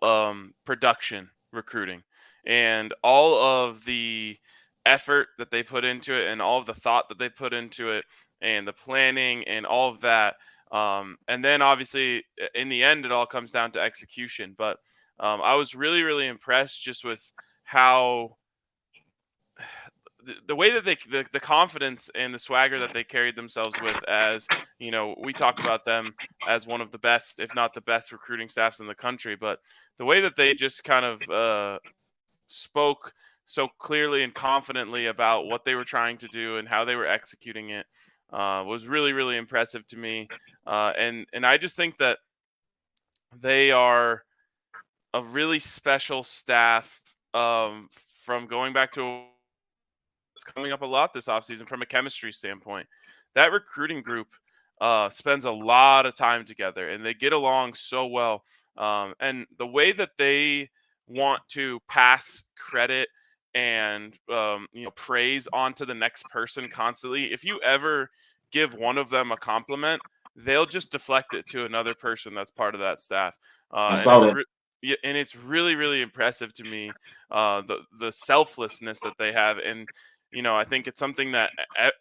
production recruiting, and all of the effort that they put into it, and all of the thought that they put into it, and the planning, and all of that. And then obviously, in the end, it all comes down to execution. But I was really, really impressed just with how the way that the confidence and the swagger that they carried themselves with. As you know, we talk about them as one of the best, if not the best, recruiting staffs in the country. But the way that they just kind of spoke so clearly and confidently about what they were trying to do and how they were executing it was really, really impressive to me. And I just think that they are a really special staff, from going back to it's coming up a lot this offseason from a chemistry standpoint. That recruiting group spends a lot of time together, and they get along so well. And the way that they want to pass credit and praise onto the next person constantly. If you ever give one of them a compliment, they'll just deflect it to another person that's part of that staff. I And saw that. yeah, and it's really, really impressive to me, the selflessness that they have. And I think it's something that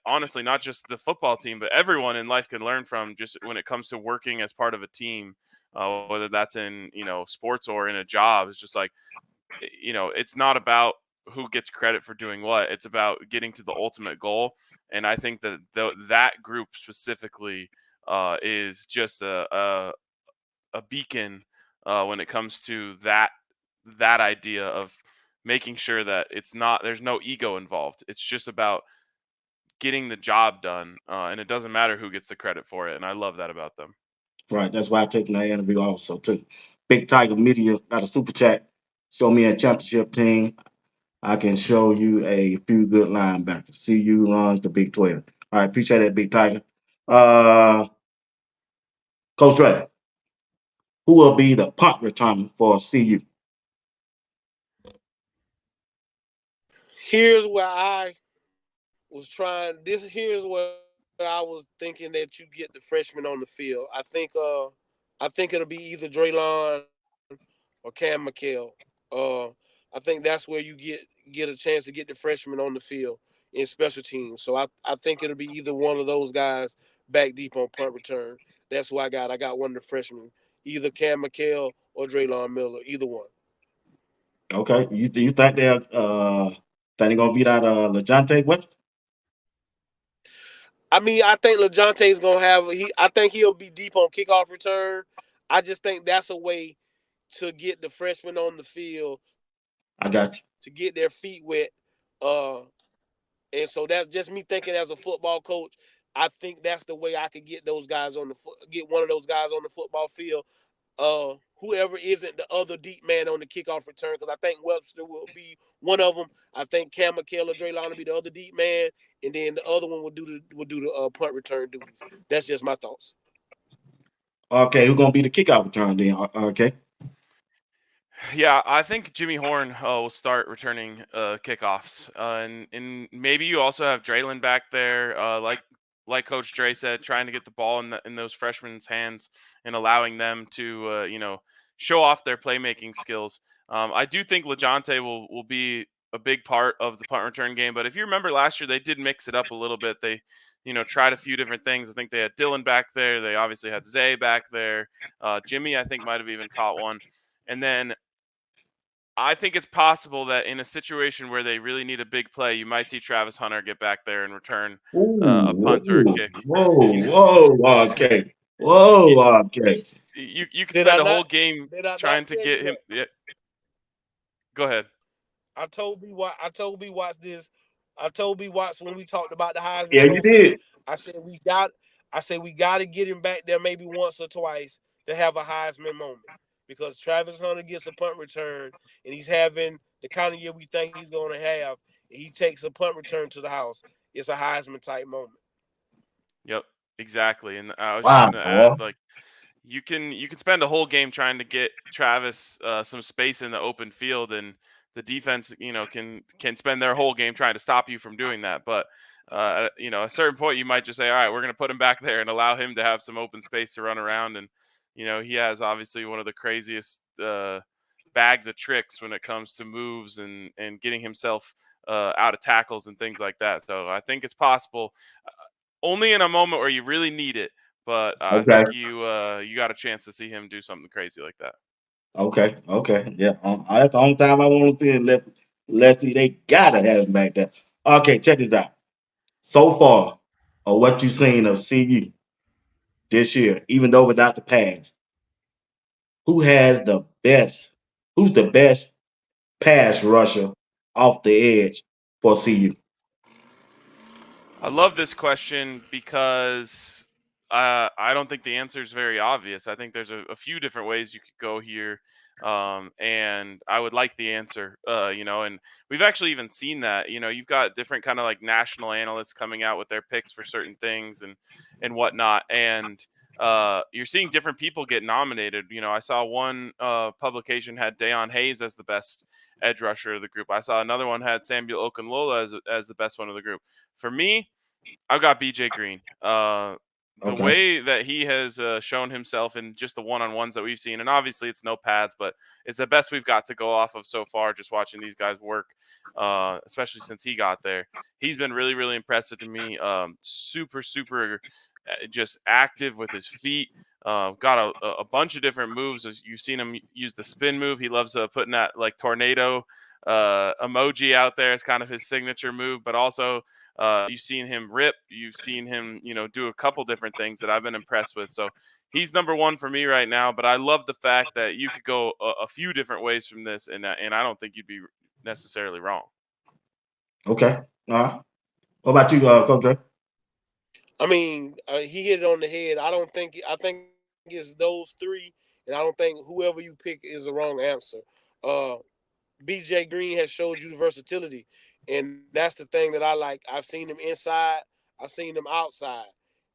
honestly, not just the football team, but everyone in life can learn from, just when it comes to working as part of a team, whether that's in sports or in a job. It's just like, it's not about who gets credit for doing what. It's about getting to the ultimate goal. And I think that that group specifically is just a beacon when it comes to that idea of making sure that there's no ego involved. It's just about getting the job done, and it doesn't matter who gets the credit for it. And I love that about them. Right. That's why I take that interview also too. Big Tiger Media got a super chat. Show me a championship team. I can show you a few good linebackers. CU runs the Big 12. All right, appreciate that, Big Tiger. Uh, Coach Dre, who will be the punt returner for CU? Here's where I was trying. Here's where I was thinking that you get the freshman on the field. I think it'll be either Draylon or Cam McHale. Uh, I think that's where you get a chance to get the freshman on the field in special teams. So I think it'll be either one of those guys back deep on punt return. That's who I got. I got one of the freshmen, either Cam McHale or Draylon Miller, either one. Okay, you think they're gonna beat out Lejante West? I mean, I think LeJonte's gonna have I think he'll be deep on kickoff return. I just think that's a way to get the freshmen on the field I got you. to get their feet wet. Uh, and so that's just me thinking as a football coach. I think that's the way I could get those guys get one of those guys on the football field. Whoever isn't the other deep man on the kickoff return, because I think Webster will be one of them. I think Cam McHale or Draylon will be the other deep man, and then the other one will do the punt return duties. That's just my thoughts. Okay, who's gonna be the kickoff return then? Okay, Yeah, I think Jimmy Horn will start returning kickoffs, and maybe you also have Draylon back there, like Coach Dre said, trying to get the ball in those freshmen's hands and allowing them to show off their playmaking skills. I do think LeJonte will be a big part of the punt return game, but if you remember last year, they did mix it up a little bit. They tried a few different things. I think they had Dylan back there. They obviously had Zay back there. Jimmy, I think, might have even caught one. And then I think it's possible that in a situation where they really need a big play, you might see Travis Hunter get back there and return a ooh, punt or a ooh, kick. whoa, You know, whoa, okay, you, whoa, okay. you could Did I spend a whole not? game Did I trying not to tell you get him. that? Yeah, go ahead. I told B Watts this. I told B Watts when we talked about the Heisman Yeah, you Trophy. did. I said we got to get him back there maybe once or twice to have a Heisman moment because Travis Hunter gets a punt return and he's having the kind of year we think he's going to have. And he takes a punt return to the house. It's a Heisman type moment. Yep, exactly. And I was just Wow, gonna add, boy. like, you can spend a whole game trying to get Travis some space in the open field, and the defense, can spend their whole game trying to stop you from doing that. But at a certain point, you might just say, all right, we're going to put him back there and allow him to have some open space to run around. And he has obviously one of the craziest bags of tricks when it comes to moves and getting himself out of tackles and things like that. So I think it's possible, only in a moment where you really need it. But I Okay, think you got a chance to see him do something crazy like that. okay, yeah. That's the only time I want to see it. Lefty, they gotta have him back there. Okay, check this out. So far, of what you've seen of CU this year, even though without the pass, who has the best? Who's the best pass rusher off the edge for CU? I love this question because I don't think the answer is very obvious. I think there's a few different ways you could go here, and I would like the answer. And we've actually even seen that. You've got different kind of like national analysts coming out with their picks for certain things and whatnot, and you're seeing different people get nominated. I saw one publication had Deion Hayes as the best edge rusher of the group. I saw another one had Samuel Okunlola as the best one of the group. For me, I've got BJ Green. The Okay, way that he has shown himself in just the one-on-ones that we've seen, and obviously it's no pads, but it's the best we've got to go off of so far, just watching these guys work, especially since he got there. He's been really, really impressive to me. Super, super just active with his feet. Got a bunch of different moves. As you've seen him use the spin move. He loves putting that like tornado emoji out there as kind of his signature move, but also you've seen him rip. You've seen him, do a couple different things that I've been impressed with. So he's number one for me right now. But I love the fact that you could go a few different ways from this, and I don't think you'd be necessarily wrong. okay, all right. What about you, Coach Dre? I mean, he hit it on the head. I think it's those three, and I don't think whoever you pick is the wrong answer. Uh, BJ Green has showed you the versatility, and that's the thing that I like. I've seen him inside, I've seen him outside,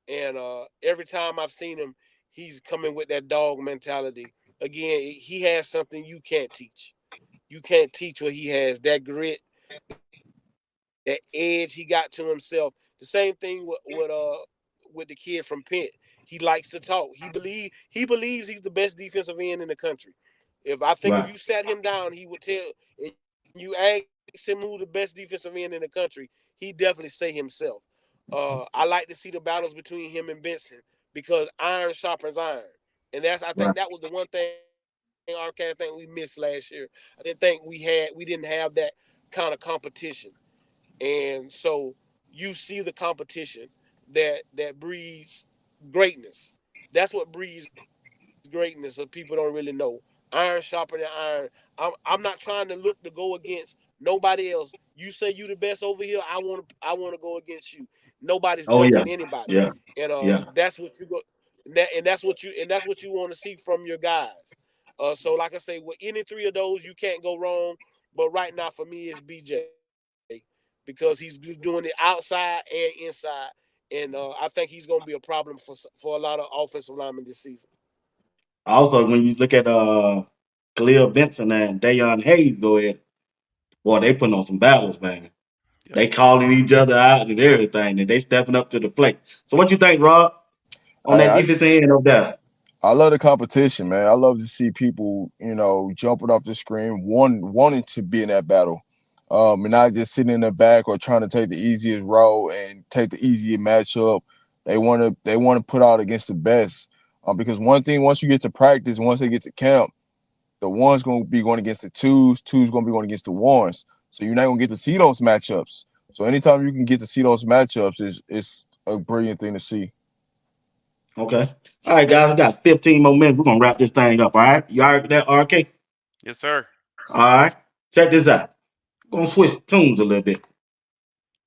and every time I've seen him, he's coming with that dog mentality. Again, he has something you can't teach. You can't teach what he has. That grit, that edge he got to himself. The same thing with the kid from Pitt. He likes to talk. He believes he's the best defensive end in the country. I think if you Right, sat him down, he would tell, and you asked him who the best defensive end in the country, he definitely say himself. I like to see the battles between him and Benson because iron sharpens iron, and I think that right. was the one thing RK I think we missed last year. I didn't think we didn't have that kind of competition, and so you see the competition that breeds greatness. That's what breeds greatness that people don't really know. Iron sharpening iron. I'm not trying to look to go against nobody else. You say you the best over here. I want to go against you. Nobody's better than Oh yeah, anybody, yeah, and yeah. that's what you go. And that's what you want to see from your guys. So like I say, with any three of those, you can't go wrong. But right now for me, it's BJ because he's doing it outside and inside, and I think he's going to be a problem for a lot of offensive linemen this season. Also, when you look at Khalil Benson and Deion Hayes go ahead, boy, they putting on some battles, man. Yep. They calling each other out and everything, and they stepping up to the plate. So what you think, Rob, on that I defense end of that? I love the competition, man. I love to see people, jumping off the screen, wanting to be in that battle, and not just sitting in the back or trying to take the easiest route and take the easiest matchup. They want to put out against the best, because one thing, once you get to practice, once they get to camp, the one's going to be going against the two's going to be going against the ones. So you're not going to get to see those matchups. So anytime you can get to see those matchups, is a brilliant thing to see. Okay. All right, guys, we got 15 more minutes. We're gonna wrap this thing up. All right, you all right with that, RK? Yes, sir. All right. Check this out. We're gonna switch tunes a little bit.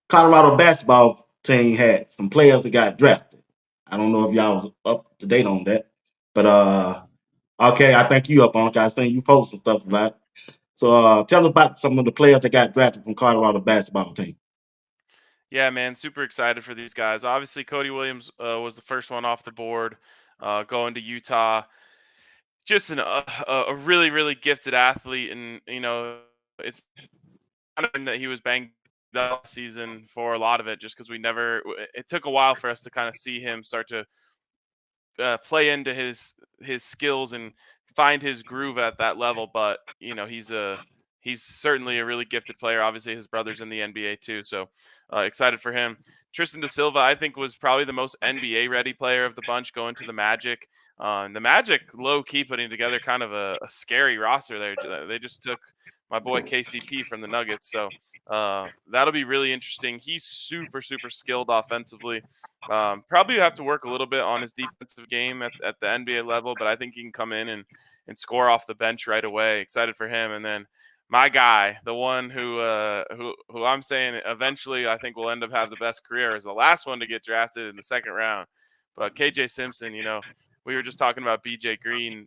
Colorado basketball team had some players that got drafted. I don't know if y'all was up to date on that, but okay, I think you up on it. I seen you post and stuff about it. So tell us about some of the players that got drafted from Colorado basketball team. Yeah, man, super excited for these guys. Obviously, Cody Williams was the first one off the board, going to Utah. Just a really really gifted athlete, and it's kind of that he was banged up last season for a lot of it, just because we never. It took a while for us to kind of see him start to play into his skills and find his groove at that level. But he's certainly a really gifted player. Obviously, his brother's in the NBA too, so excited for him. Tristan Da Silva, I think, was probably the most NBA ready player of the bunch going to the Magic. The Magic low key putting together kind of a scary roster there. They just took my boy KCP from the Nuggets, so that'll be really interesting. He's super super skilled offensively. Probably have to work a little bit on his defensive game at the NBA level, but I think he can come in and score off the bench right away. Excited for him. And then my guy, the one who I'm saying eventually I think will end up have the best career, is the last one to get drafted in the second round. But KJ Simpson, we were just talking about BJ Green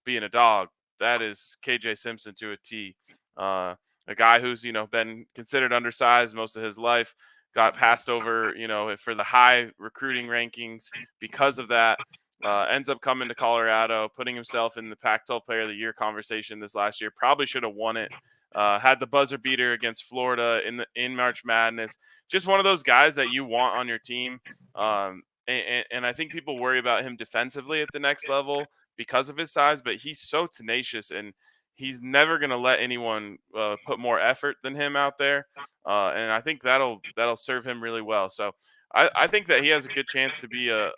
being a dog. That is KJ Simpson to a T. A guy who's been considered undersized most of his life, got passed over, for the high recruiting rankings because of that. Ends up coming to Colorado, putting himself in the Pac-12 Player of the Year conversation this last year. Probably should have won it. Had the buzzer beater against Florida in March Madness. Just one of those guys that you want on your team. And I think people worry about him defensively at the next level because of his size, but he's so tenacious and he's never going to let anyone put more effort than him out there. And I think that'll serve him really well. So I think that he has a good chance to be a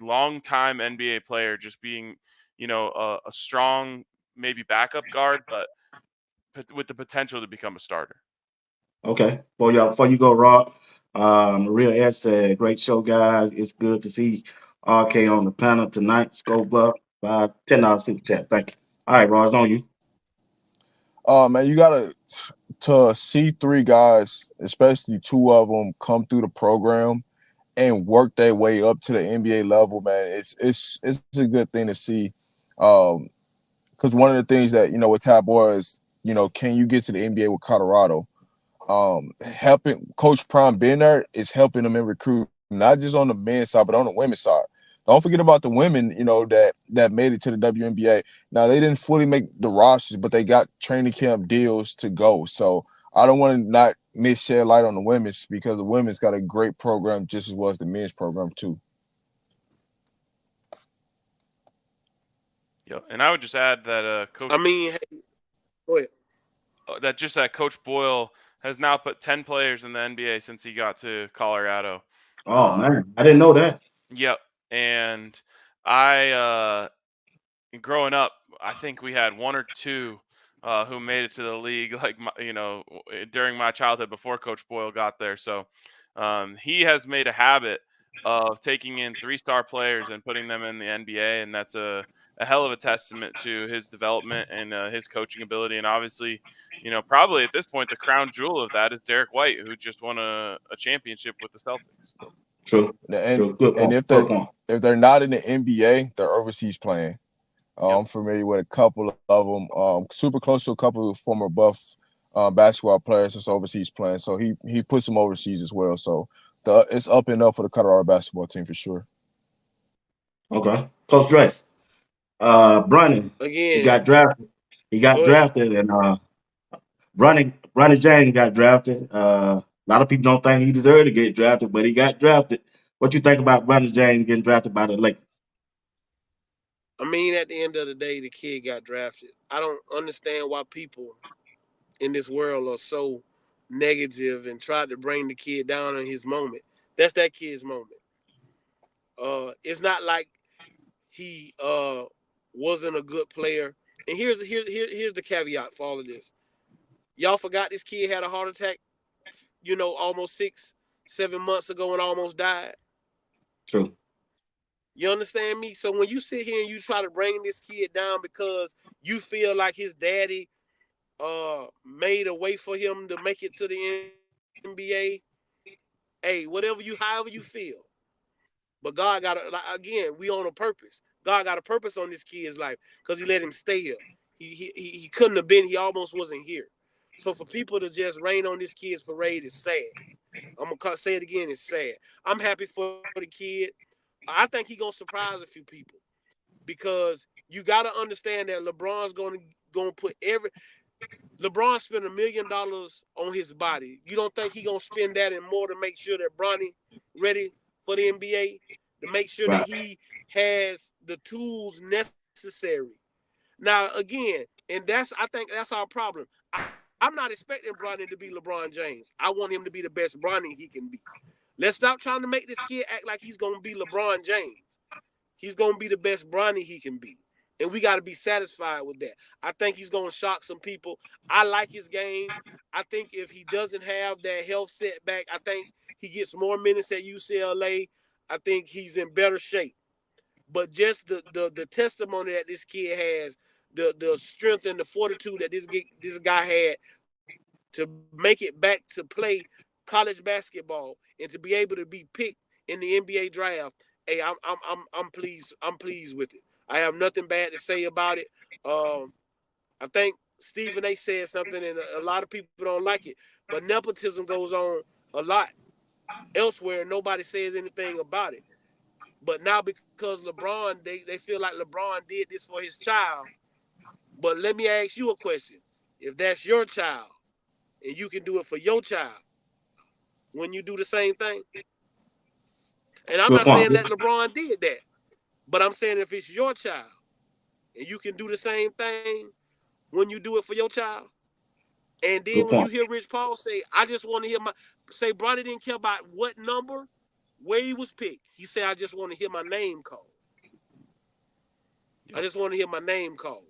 long time NBA player, just being, a strong, maybe backup guard, but with the potential to become a starter. Okay. Before you go, Rob, Maria S said, great show, guys. It's good to see RK on the panel tonight. Scope up by $10 super chat. Thank you. All right, Rob, it's on you. Man, you gotta to see 3 guys, especially 2 of them, come through the program and work their way up to the NBA level, man, it's a good thing to see. Because one of the things that with Tabor is, can you get to the NBA with Colorado? Helping Coach Prime being there is helping them in recruiting, not just on the men's side, but on the women's side. Don't forget about the women, that made it to the WNBA. Now they didn't fully make the rosters, but they got training camp deals to go. So I don't want to not shed light on the women's, because the women's got a great program just as well as the men's program too. Yeah, and I would just add that Coach. I mean, hey, go ahead. That Coach Boyle has now put 10 players in the NBA since he got to Colorado. Oh man, I didn't know that. Yep, and I growing up, I think we had 1 or 2 who made it to the league, like during my childhood before Coach Boyle got there. So he has made a habit of taking in 3-star players and putting them in the NBA, and that's a hell of a testament to his development and his coaching ability. And obviously, probably at this point, the crown jewel of that is Derek White, who just won a championship with the Celtics. True. And Good point. if Good point. they're not in the NBA, they're overseas playing. I'm familiar with a couple of them. Super close to a couple of former Buff basketball players that's overseas playing. So he puts them overseas as well. So it's up and up for the Colorado basketball team for sure. Okay. Coach Dre. Bronny, he Again, got drafted. He got go ahead. drafted, and Bronny James got drafted. A lot of people don't think he deserved to get drafted, but he got drafted. What you think about Bronny James getting drafted by the Lakers? I mean, at the end of the day, the kid got drafted. I don't understand why people in this world are so negative and try to bring the kid down in his moment. That's that kid's moment. It's not like he wasn't a good player. And here's the caveat for all of this. Y'all forgot this kid had a heart attack, almost 6-7 months ago and almost died. True. You understand me? So when you sit here and you try to bring this kid down because you feel like his daddy made a way for him to make it to the NBA, hey, however you feel. But God got again, we on a purpose. God got a purpose on this kid's life because he let him stay here. He couldn't have been, he almost wasn't here. So for people to just rain on this kid's parade is sad. I'm gonna say it again, it's sad. I'm happy for the kid. I think he's gonna surprise a few people because you gotta understand that LeBron's gonna put LeBron spent $1 million on his body. You don't think he gonna spend that and more to make sure that Bronny ready for the NBA, to make sure Right. that he has the tools necessary? Now, again, and I think that's our problem. I'm not expecting Bronny to be LeBron James. I want him to be the best Bronny he can be. Let's stop trying to make this kid act like he's gonna be LeBron James. He's gonna be the best Bronny he can be. And we got to be satisfied with that. I think he's going to shock some people. I like his game. I think if he doesn't have that health setback, I think he gets more minutes at UCLA. I think he's in better shape. But just the testimony that this kid has, the strength and the fortitude that this guy had to make it back to play college basketball and to be able to be picked in the NBA draft, hey, I'm pleased. I'm pleased with it. I have nothing bad to say about it. I think Stephen A. said something, and a lot of people don't like it. But nepotism goes on a lot elsewhere, and nobody says anything about it. But now because LeBron, they feel like LeBron did this for his child. But let me ask you a question. If that's your child, and you can do it for your child, when you do the same thing? And I'm Good not point. saying that LeBron did that. But I'm saying if it's your child, and you can do the same thing when you do it for your child. And then Good when you point. hear Rich Paul say, I just want to hear Bronny didn't care about what number, where he was picked. He said, I just want to hear my name called. I just want to hear my name called.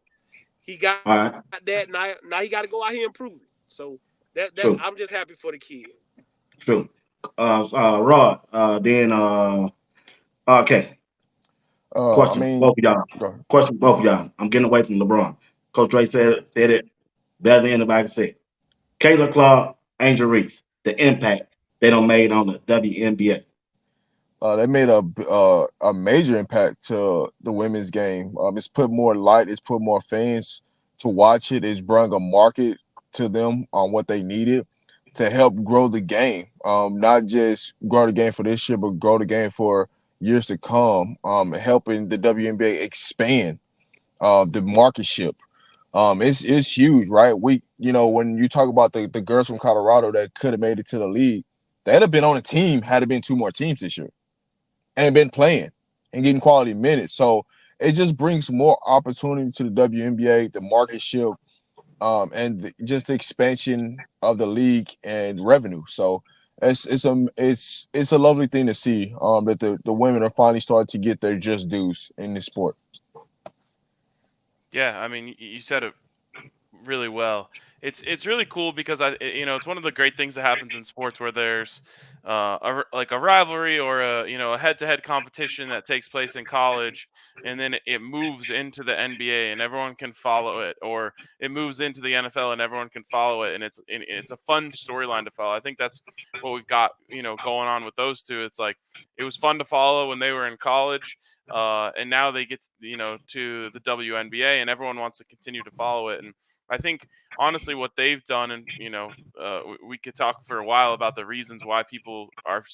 He got All right. that. Now he got to go out here and prove it. So that True. I'm just happy for the kid. True. Rod. Okay. I Question, mean, both of y'all. go ahead. Question, both of y'all. I'm getting away from LeBron. Coach Dre said it better than anybody can say. Kayla Clark, Angel Reese, the impact they done made on the WNBA. They made a major impact to the women's game. It's put more light. It's put more fans to watch it. It's brought a market to them on what they needed to help grow the game. Not just grow the game for this year, but grow the game for years to come. Helping the WNBA expand the market ship. It's huge, right? When you talk about the girls from Colorado that could have made it to the league, they'd have been on a team had it been two more teams this year and been playing and getting quality minutes. So it just brings more opportunity to the WNBA, the market ship, and just the expansion of the league and revenue. So it's a lovely thing to see that the women are finally starting to get their just dues in this sport. Yeah, I mean, you said it really well. It's really cool because it's one of the great things that happens in sports where there's like a rivalry or a head-to-head competition that takes place in college, and then it moves into the NBA and everyone can follow it, or it moves into the NFL and everyone can follow it, and it's a fun storyline to follow. I think that's what we've got going on with those two. It's like it was fun to follow when they were in college. And now they get to the WNBA and everyone wants to continue to follow it. And I think honestly what they've done, and we could talk for a while about the reasons why people are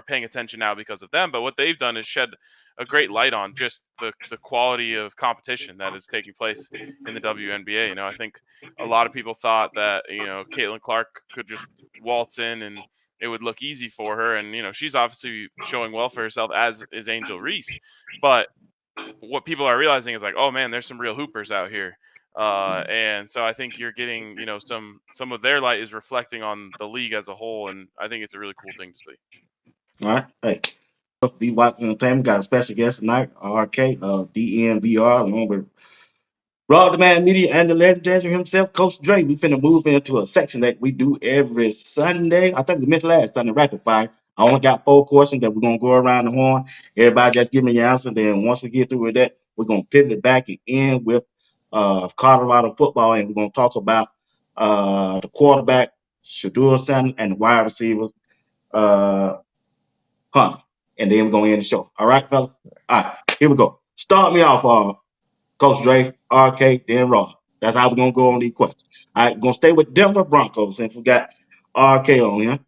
paying attention now because of them, but what they've done is shed a great light on just the quality of competition that is taking place in the WNBA. I think a lot of people thought that Caitlin Clark could just waltz in and it would look easy for her, and she's obviously showing well for herself, as is Angel Reese. But what people are realizing is like, oh man, there's some real hoopers out here, and so I think you're getting some of their light is reflecting on the league as a whole, and I think it's a really cool thing to see. All right. Hey, BWatts Entertainment got a special guest tonight, RK, DNVR, along with RobDaManMedia and the legendary himself, Coach Dre. We finna move into a section that we do every Sunday. I think we mentioned last Sunday, rapid fire. I only got 4 questions that we're gonna go around the horn. Everybody just give me your answer. Then once we get through with that, we're gonna pivot back and end with Colorado football, and we're gonna talk about the quarterback, Shadeur Sanders, and the wide receiver, Hunter. And then we're gonna end the show. All right, fellas? All right, here we go. Start me off, Coach Dre, RK, then Rob. That's how we're gonna go on these questions. All right, we're gonna stay with Denver Broncos since we got RK on here.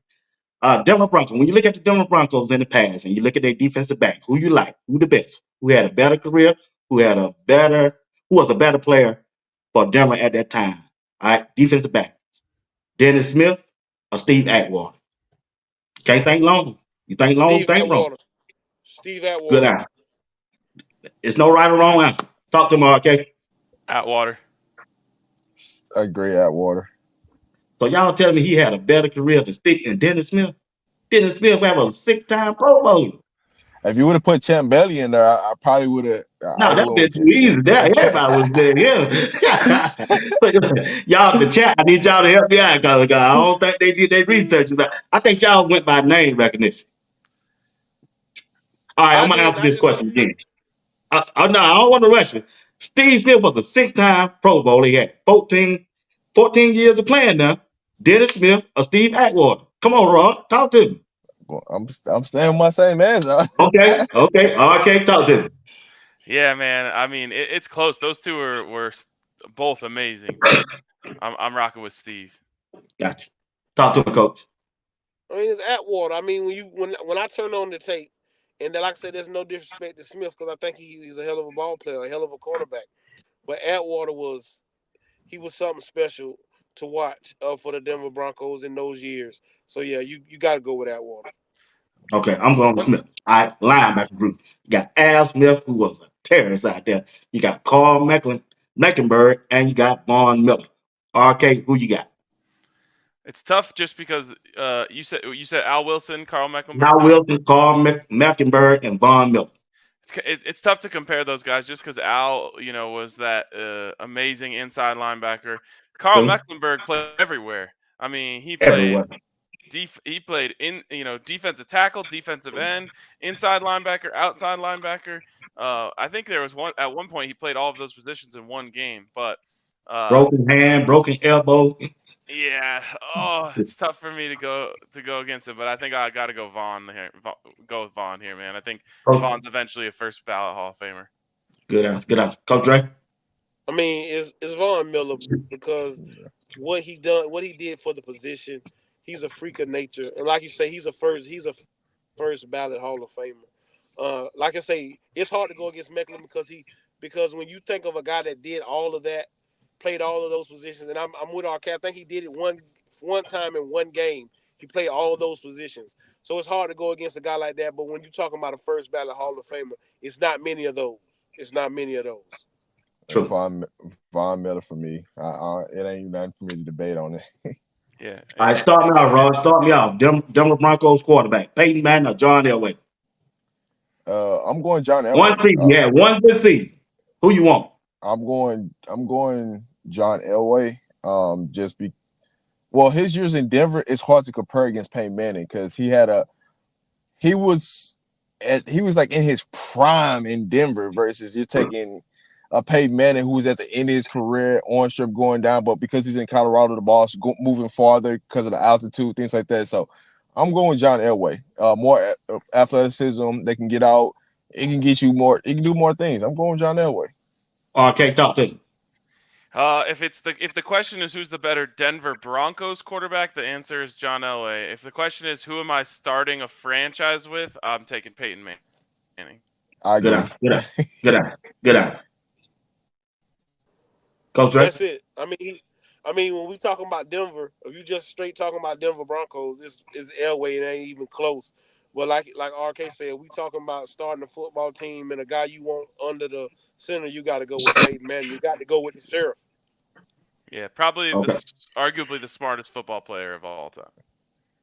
Denver Broncos. When you look at the Denver Broncos in the past and you look at their defensive back, who you like? Who the best? Who had a better career? Who was a better player for Denver at that time? All right, defensive back. Dennis Smith or Steve Atwater? Can't think long. You think long, Steve think wrong. Atwater. Steve Atwater. Good answer. It's no right or wrong answer. Talk to me, RK. Atwater. I agree, Atwater. So y'all telling me he had a better career than Dennis Smith? Dennis Smith have a 6-time Pro Bowler. If you would have put Champ Bailey in there, I probably would have. No, that been too easy. That everybody was there. Yeah. Y'all, the chat. I need y'all to help me out, cause I don't think they did their research. I think y'all went by name recognition. All right, I'm gonna answer this question again. No, I don't want to rush it. Steve Smith was a 6-time Pro Bowler. He had 14 years of playing now. Dennis Smith or Steve Atwater? Come on, Rod. Talk to me. Well, I'm staying with my same answer. Okay. RK, talk to me. Yeah, man. I mean, it's close. Those two were both amazing, but I'm rocking with Steve. Gotcha. Talk to me, Coach. I mean, it's Atwater. I mean, when I turn on the tape, and then, like I said, there's no disrespect to Smith because I think he's a hell of a ball player, a hell of a quarterback. But Atwater was something special to watch for the Denver Broncos in those years. So yeah, you got to go with Atwater. Okay, I'm going with Smith. All right, linebacker group. You got Al Smith, who was a terrorist out there. You got Carl Mecklenburg, and you got Von Miller. RK, who you got? It's tough just because you said Al Wilson, Carl Mecklenburg. Al Wilson, Carl Mecklenburg, and Von Miller. It's tough to compare those guys just because Al, was that amazing inside linebacker. Carl Mecklenburg played everywhere. I mean, he played in defensive tackle, defensive end, inside linebacker, outside linebacker. I think there was at one point he played all of those positions in one game. But broken hand, broken elbow. Yeah. Oh, it's tough for me to go against it, but I think I got to go Vaughn here. Go with Vaughn here, man. I think Coach, Vaughn's eventually a first ballot Hall of Famer. good answer. Good answer. Coach Dre. I mean, it's Von Miller because what he did for the position, he's a freak of nature, and like you say, he's a first ballot Hall of Famer. Like I say, it's hard to go against Mecklin because when you think of a guy that did all of that, played all of those positions, and I'm with RK. I think he did it one time in one game. He played all of those positions, so it's hard to go against a guy like that. But when you're talking about a first ballot Hall of Famer, it's not many of those. It's not many of those. True. Von Miller for me. It ain't nothing for me to debate on it. Yeah. All right, start me off, Rod. Start me off. Denver Broncos quarterback, Peyton Manning or John Elway? I'm going John One Elway. season, yeah, one good season. Who you want? I'm going John Elway. His years in Denver, it's hard to compare against Peyton Manning because he was like in his prime in Denver versus you're taking a Peyton Manning who was at the end of his career, on strip going down, but because he's in Colorado, the ball's moving farther because of the altitude, things like that. So I'm going with John Elway. More athleticism, they can get out. It can get you more. It can do more things. I'm going with John Elway. Okay, talk to me. If the question is who's the better Denver Broncos quarterback, the answer is John Elway. If the question is who am I starting a franchise with, I'm taking Peyton Manning. I agree. Good answer. Coach Dre? That's it. I mean, when we talking about Denver, if you just straight talking about Denver Broncos, it's Elway. It ain't even close. But like RK said, we talking about starting a football team and a guy you want under the center. You got to go with Peyton Manning. You got to go with the sheriff. Yeah, probably Okay. arguably the smartest football player of all time.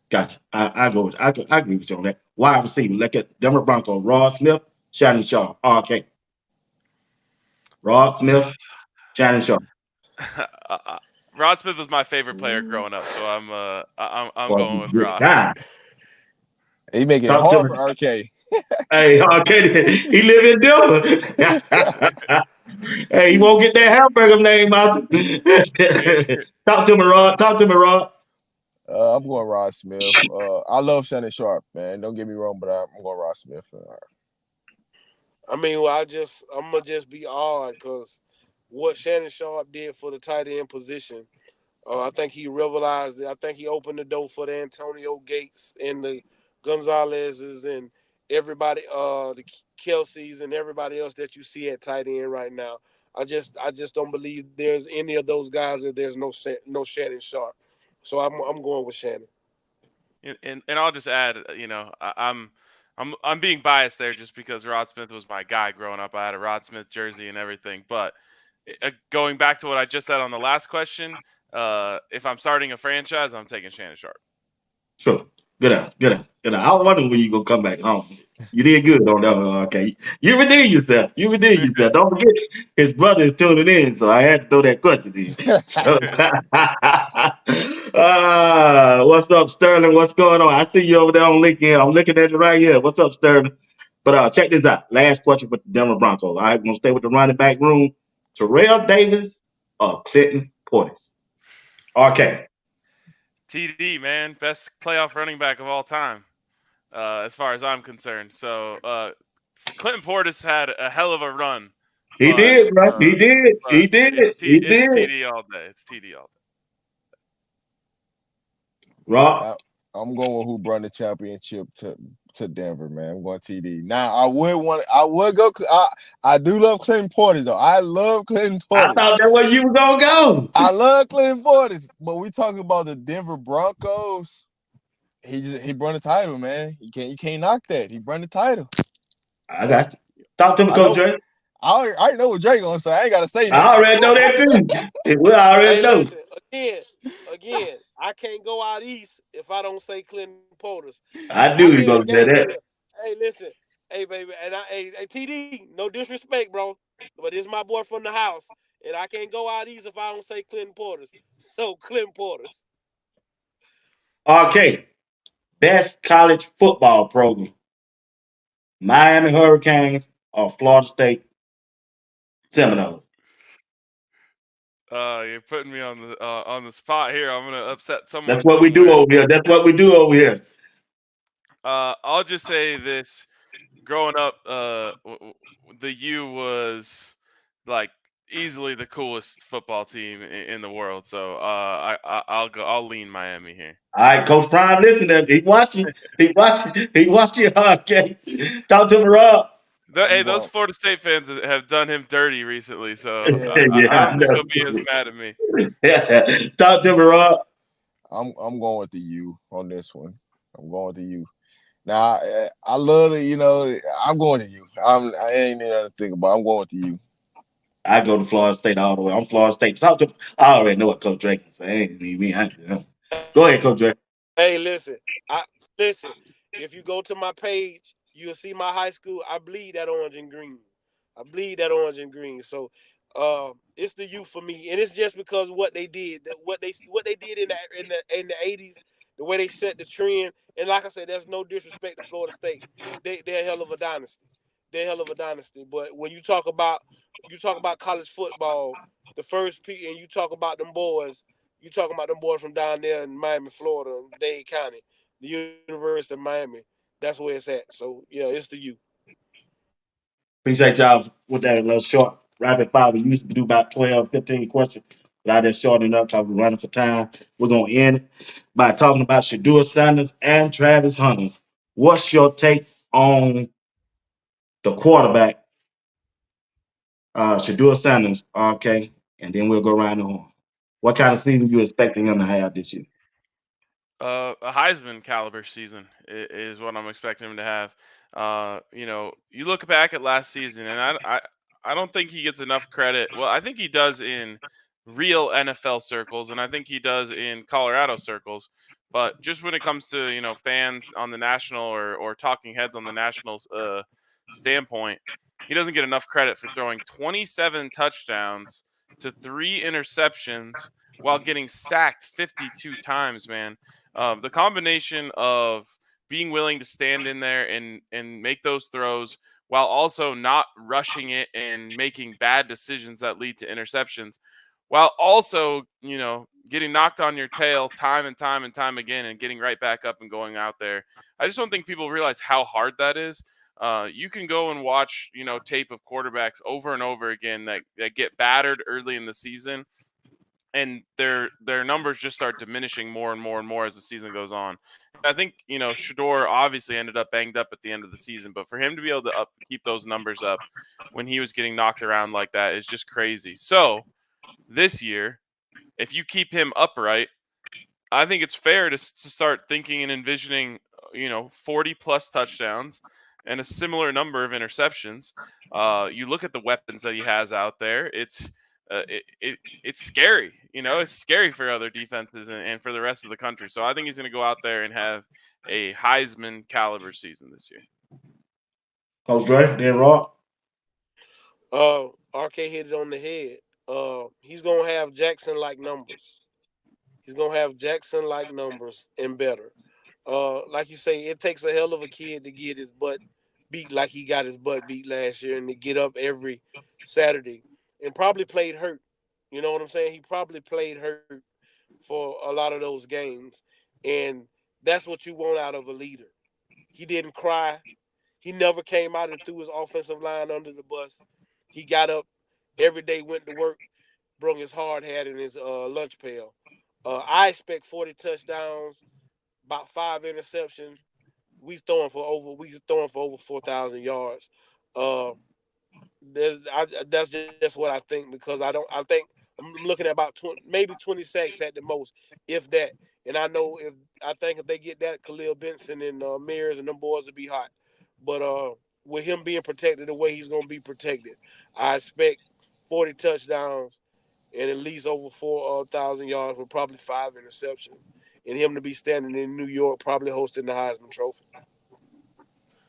Gotcha. I agree with you on that. Wide receiver, look at Denver Broncos, Rod Smith, Shannon Sharp. RK. Rod Smith, Shannon Sharp. Rod Smith was my favorite player growing up, so I'm Boy, going with good Rod. guy. He making it Talk to hard me. for RK. Hey, RK, he live in Denver. Hey, he won't get that hamburger name out. Talk to me, Rod. I'm going Rod Smith. I love Shannon Sharp, man. Don't get me wrong, but I'm going Rod Smith. I mean, well, I'm gonna just be odd because what Shannon Sharp did for the tight end position, I think he revitalized it. I think he opened the door for the Antonio Gates and the Gonzalez's and everybody, the Kelseys and everybody else that you see at tight end right now. I just don't believe there's any of those guys if there's no Shannon Sharp. So I'm going with Shannon. And I'll just add, I'm being biased there just because Rod Smith was my guy growing up. I had a Rod Smith jersey and everything. But going back to what I just said on the last question, if I'm starting a franchise, I'm taking Shannon Sharp. Sure. Good answer. I was wondering when you gonna come back home. You did good on that one. Okay. You redeemed yourself. Don't forget his brother is tuning in, so I had to throw that question to you. So, what's up, Sterling? What's going on? I see you over there on LinkedIn. I'm looking at you right here. What's up, Sterling? But check this out. Last question with the Denver Broncos. All right, we're gonna stay with the running back room. Terrell Davis or Clinton Portis? RK. TD, man, best playoff running back of all time, as far as I'm concerned. So Clinton Portis had a hell of a run. He did, bro. He did. It's TD all day. It's TD all day. Rob? I'm going with who brought the championship to Denver, man. I'm going TD. Now I would go. I do love Clinton Portis though. I love Clinton Portis. I thought that was you were gonna go. I love Clinton Portis, but we talking about the Denver Broncos. He brought the title, man. You can't knock that. He brought the title. I got you. Talk to me, Coach Dre. I already know what Dre gonna say. I ain't gotta say I nothing. already know that too. We already know. Listen, again, I can't go out east if I don't say Clinton Portis. I knew you gonna say that. Hey, listen, hey baby, and hey TD, no disrespect, bro, but it's my boy from the house, and I can't go out east if I don't say Clinton Portis. So Clinton Portis. RK, best college football program: Miami Hurricanes or Florida State Seminoles? You're putting me on the spot here. I'm gonna upset someone. That's what we do somewhere. over here. That's what we do over here. I'll just say this: growing up, the U was like easily the coolest football team in the world. So I'll lean Miami here. All right, Coach Prime, listen to him. He watching. He watching. He watching. Okay. Talk to him, Rob. Hey, I'm those going. Florida State fans have done him dirty recently, so Yeah, I Yeah, don't I think know. he'll be as mad at me. Yeah. Talk to him, Rob. I'm going with the U on this one. I'm going with the U. Now I love it. You know, I'm going to U. I ain't nothing to think about. I'm going with the U. I go to Florida State all the way. I'm Florida State. Talk to him. I already know what Coach Drake is saying. Ain't me. Go ahead, Coach Drake. Hey, listen. Listen. If you go to my page, you'll see my high school. I bleed that orange and green. I bleed that orange and green. So, it's the youth for me, and it's just because what they did, what they did in the '80s, the way they set the trend. And like I said, there's no disrespect to Florida State. They're a hell of a dynasty. They're a hell of a dynasty. But when you talk about college football, the first pick, and you talk about them boys. You talking about them boys from down there in Miami, Florida, Dade County, the University of Miami. That's where it's at. So yeah, it's the U. Appreciate y'all with that a little short rapid fire. We used to do about 12, 15 questions. But I just shortened up because we're running for time. We're going to end it by talking about Shadeur Sanders and Travis Hunters. What's your take on the quarterback, Shadeur Sanders, okay? And then we'll go around the horn. What kind of season you expecting him to have this year? A Heisman caliber season is what I'm expecting him to have. You look back at last season, and I don't think he gets enough credit. Well, I think he does in real NFL circles, and I think he does in Colorado circles. But just when it comes to fans on the national or talking heads on the national standpoint, he doesn't get enough credit for throwing 27 touchdowns to 3 interceptions while getting sacked 52 times, man. The combination of being willing to stand in there and make those throws while also not rushing it and making bad decisions that lead to interceptions, while also getting knocked on your tail time and time and time again and getting right back up and going out there. I just don't think people realize how hard that is. You can go and watch tape of quarterbacks over and over again that get battered early in the season, and their numbers just start diminishing more and more and more as the season goes on. I think Shadeur obviously ended up banged up at the end of the season, but for him to be able to keep those numbers up when he was getting knocked around like that is just crazy. So this year, if you keep him upright, I think it's fair to start thinking and envisioning 40 plus touchdowns and a similar number of interceptions. You look at the weapons that he has out there; it's scary. It's scary for other defenses and for the rest of the country. So I think he's going to go out there and have a Heisman caliber season this year. Coach Drake, then Rob. RK hit it on the head. He's gonna have Jackson like numbers. He's gonna have Jackson like numbers and better. Like you say, it takes a hell of a kid to get his butt beat like he got his butt beat last year, and to get up every Saturday and probably played hurt. You know what I'm saying? He probably played hurt for a lot of those games, and that's what you want out of a leader. He didn't cry. He never came out and threw his offensive line under the bus. He got up every day, went to work, brought his hard hat and his lunch pail. I expect 40 touchdowns, about 5 interceptions. We throwing for over 4,000 yards. Uh, that's just what I think, because I think I'm looking at about 20, maybe 20 sacks at the most, if that. And I think if they get that, Khalil Benson and Mears and them boys will be hot. But with him being protected the way he's gonna be protected, I expect 40 touchdowns and at least over 4,000 yards with probably 5 interceptions, and him to be standing in New York, probably hosting the Heisman Trophy.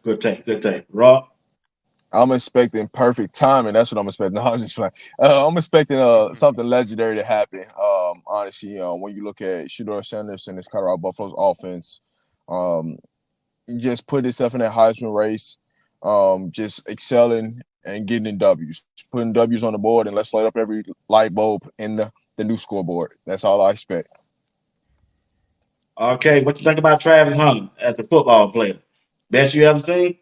Good take. Good take. Rob. I'm expecting perfect timing. That's what I'm expecting. No, I'm just playing. I'm expecting something legendary to happen. Honestly, when you look at Shadeur Sanders and this Colorado Buffaloes offense, you just put yourself in that Heisman race, just excelling and getting in W's, putting W's on the board, and let's light up every light bulb in the new scoreboard. That's all I expect. Okay, what you think about Travis Hunter as a football player? Best you ever seen?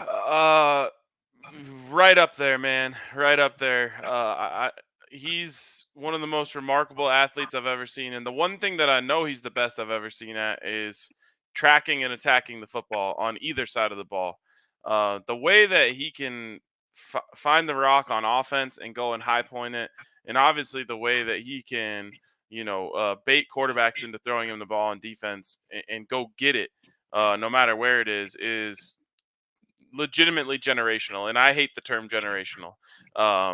Uh, right up there, man. Right up there. He's one of the most remarkable athletes I've ever seen, and the one thing that I know he's the best I've ever seen at is tracking and attacking the football on either side of the ball. The way that he can find the rock on offense and go and high point it, and obviously the way that he can, bait quarterbacks into throwing him the ball on defense and go get it, no matter where it is legitimately generational, and I hate the term generational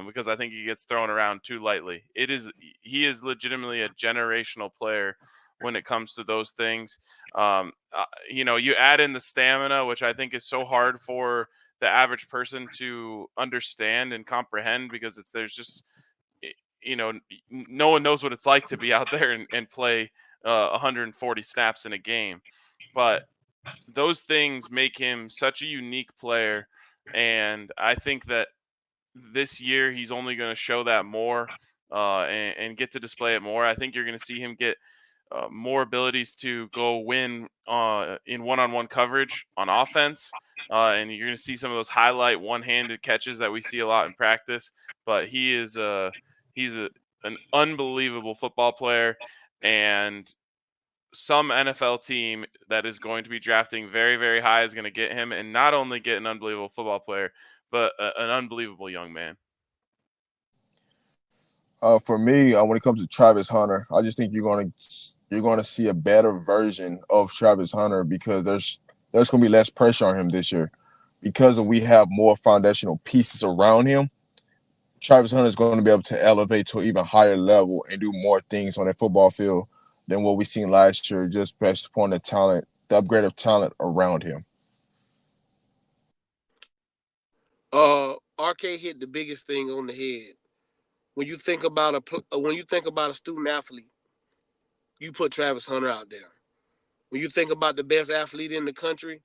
because I think he gets thrown around too lightly. He is legitimately a generational player when it comes to those things. You add in the stamina, which I think is so hard for the average person to understand and comprehend because there's just no one knows what it's like to be out there and play 140 snaps in a game, but those things make him such a unique player, and I think that this year he's only going to show that more and get to display it more. I think you're going to see him get more abilities to go win in one-on-one coverage on offense, and you're going to see some of those highlight one-handed catches that we see a lot in practice. But he's an unbelievable football player, and some NFL team that is going to be drafting very, very high is going to get him, and not only get an unbelievable football player, but an unbelievable young man. For me, when it comes to Travis Hunter, I just think you're gonna see a better version of Travis Hunter because there's gonna be less pressure on him this year because we have more foundational pieces around him. Travis Hunter is going to be able to elevate to an even higher level and do more things on that football field than what we seen last year, just based upon the upgrade of talent around him. RK hit the biggest thing on the head. When you think about a student athlete, you put Travis Hunter out there. When you think about the best athlete in the country,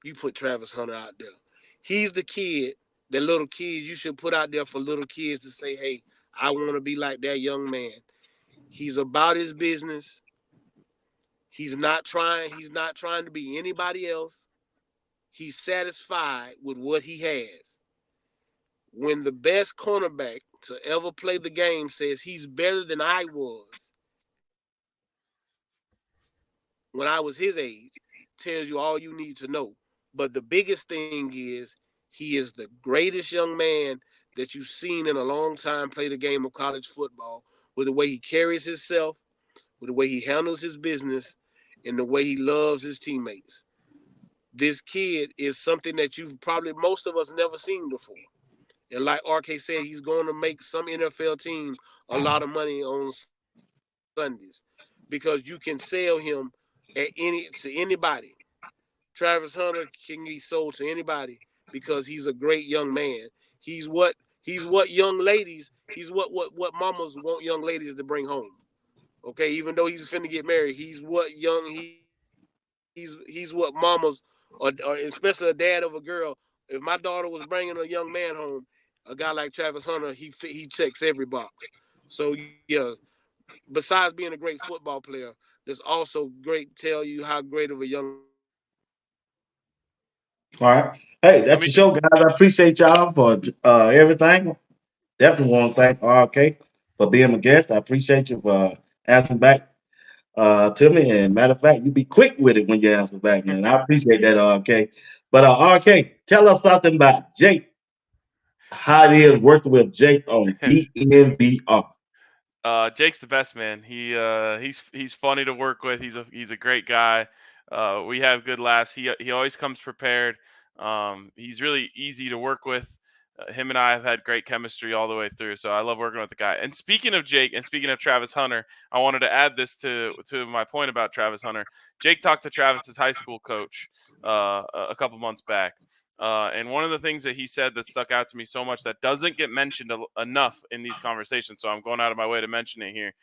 you put Travis Hunter out there. He's the kid, the little kids you should put out there for little kids to say, hey, I want to be like that young man. He's about his business. He's not trying to be anybody else. He's satisfied with what he has. When the best cornerback to ever play the game says he's better than I was when I was his age, tells you all you need to know. But the biggest thing is he is the greatest young man that you've seen in a long time play the game of college football with the way he carries himself, with the way he handles his business, and the way he loves his teammates. This kid is something that you've probably most of us never seen before. And like RK said, he's going to make some NFL team a lot of money on Sundays because you can sell him to anybody. Travis Hunter can be sold to anybody because he's a great young man. He's what young ladies, he's what mamas want young ladies to bring home. Okay, even though he's finna get married, he's what mamas or especially a dad of a girl. If my daughter was bringing a young man home, a guy like Travis Hunter, he checks every box. So yeah, besides being a great football player, there's also great tell you how great of a young All right. Hey, Let that's me the just show, guys. I appreciate y'all for everything. Definitely want to thank RK for being my guest. I appreciate you for answering back to me. And matter of fact, you be quick with it when you answer back, man. I appreciate that, RK. But RK, tell us something about Jake. How it is working with Jake on DNVR. Jake's the best, man. He's funny to work with. He's a great guy. We have good laughs. He always comes prepared. He's really easy to work with. Him and I have had great chemistry all the way through, so I love working with the guy. And speaking of Jake, and speaking of Travis Hunter, I wanted to add this to my point about Travis Hunter. Jake talked to Travis's high school coach a couple months back. And one of the things that he said that stuck out to me so much that doesn't get mentioned enough in these conversations, so I'm going out of my way to mention it here.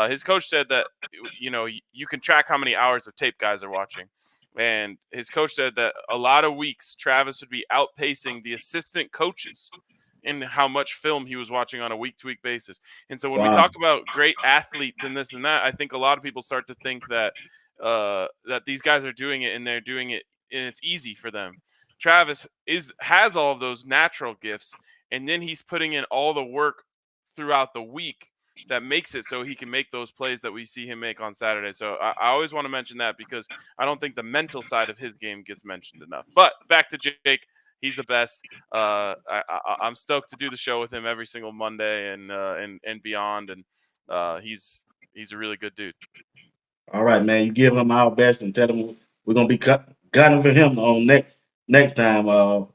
His coach said that you can track how many hours of tape guys are watching. And his coach said that a lot of weeks Travis would be outpacing the assistant coaches in how much film he was watching on a week-to-week basis. And so when we Wow. talk about great athletes and this and that, I think a lot of people start to think that that these guys are doing it and they're doing it and it's easy for them. Travis has all of those natural gifts, and then he's putting in all the work throughout the week that makes it so he can make those plays that we see him make on Saturday. So I always want to mention that because I don't think the mental side of his game gets mentioned enough. But back to Jake, he's the best. I'm stoked to do the show with him every single Monday and beyond. And he's a really good dude. All right, man. You give him our best and tell him we're gonna be gunning for him on next time.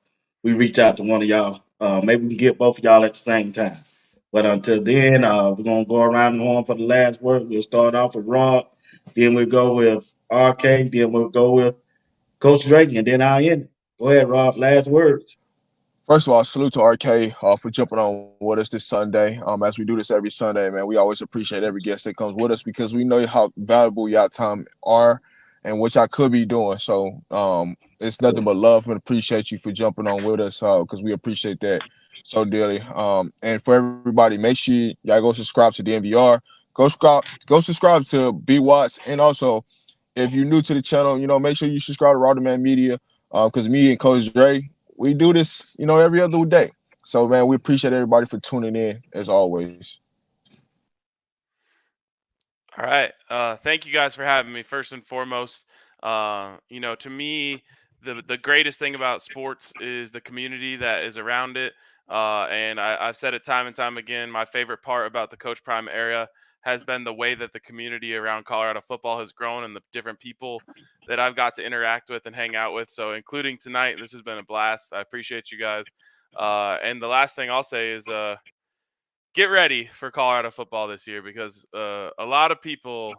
We reach out to one of y'all. Maybe we can get both of y'all at the same time. But until then, we're gonna go around the horn for the last word. We'll start off with Rob, then we'll go with RK, then we'll go with Coach Drake, and then I'll end it. Go ahead, Rob. Last words. First of all, salute to RK for jumping on with us this Sunday. As we do this every Sunday, man, we always appreciate every guest that comes with us because we know how valuable y'all time are and what y'all could be doing. So it's nothing but love and appreciate you for jumping on with us because we appreciate that so dearly. And for everybody, make sure y'all go subscribe to DNVR. Go subscribe to BWatts, and also if you're new to the channel, make sure you subscribe to RobDaManMedia because me and Coach Dre, we do this, every other day. So, man, we appreciate everybody for tuning in as always. All right. Thank you guys for having me. First and foremost, to me, the greatest thing about sports is the community that is around it. And I've said it time and time again. My favorite part about the Coach Prime era has been the way that the community around Colorado football has grown and the different people that I've got to interact with and hang out with. So, including tonight, this has been a blast. I appreciate you guys. And the last thing I'll say is, get ready for Colorado football this year because a lot of people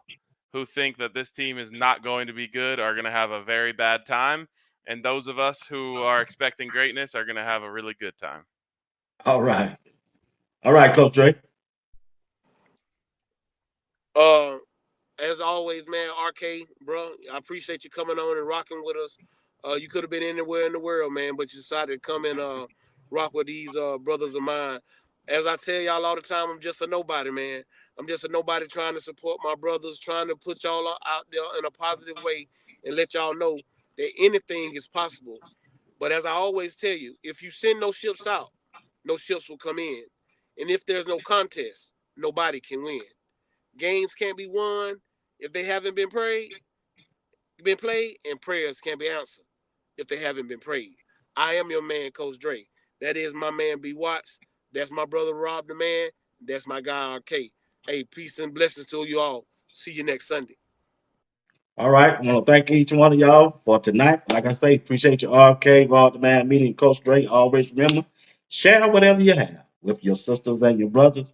who think that this team is not going to be good are going to have a very bad time. And those of us who are expecting greatness are going to have a really good time. All right. All right, Coach Drake. As always, man, RK, bro, I appreciate you coming on and rocking with us. You could have been anywhere in the world, man, but you decided to come and rock with these brothers of mine. As I tell y'all all the time, I'm just a nobody, man. I'm just a nobody trying to support my brothers, trying to put y'all out there in a positive way and let y'all know that anything is possible. But as I always tell you, if you send no ships out, no ships will come in. And if there's no contest, nobody can win. Games can't be won if they haven't been played, and prayers can't be answered if they haven't been prayed. I am your man, Coach Drake. That is my man, BWatts. That's my brother, Rob the Man. That's my guy, RK. Hey, peace and blessings to you all. See you next Sunday. All right. I want to thank each one of y'all for tonight. Like I say, appreciate you, RK, Rod the Man, meeting Coach Drake. Always remember, share whatever you have with your sisters and your brothers.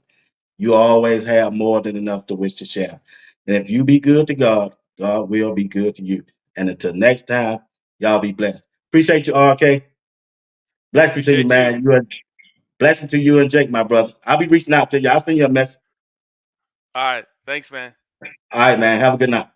You always have more than enough to wish to share. And if you be good to God, God will be good to you. And until next time, y'all be blessed. Appreciate you, RK. Blessing to you, Appreciate you. man. Blessing to you and Jake, my brother. I'll be reaching out to you. I'll send you a message. All right. Thanks, man. All right, man. Have a good night.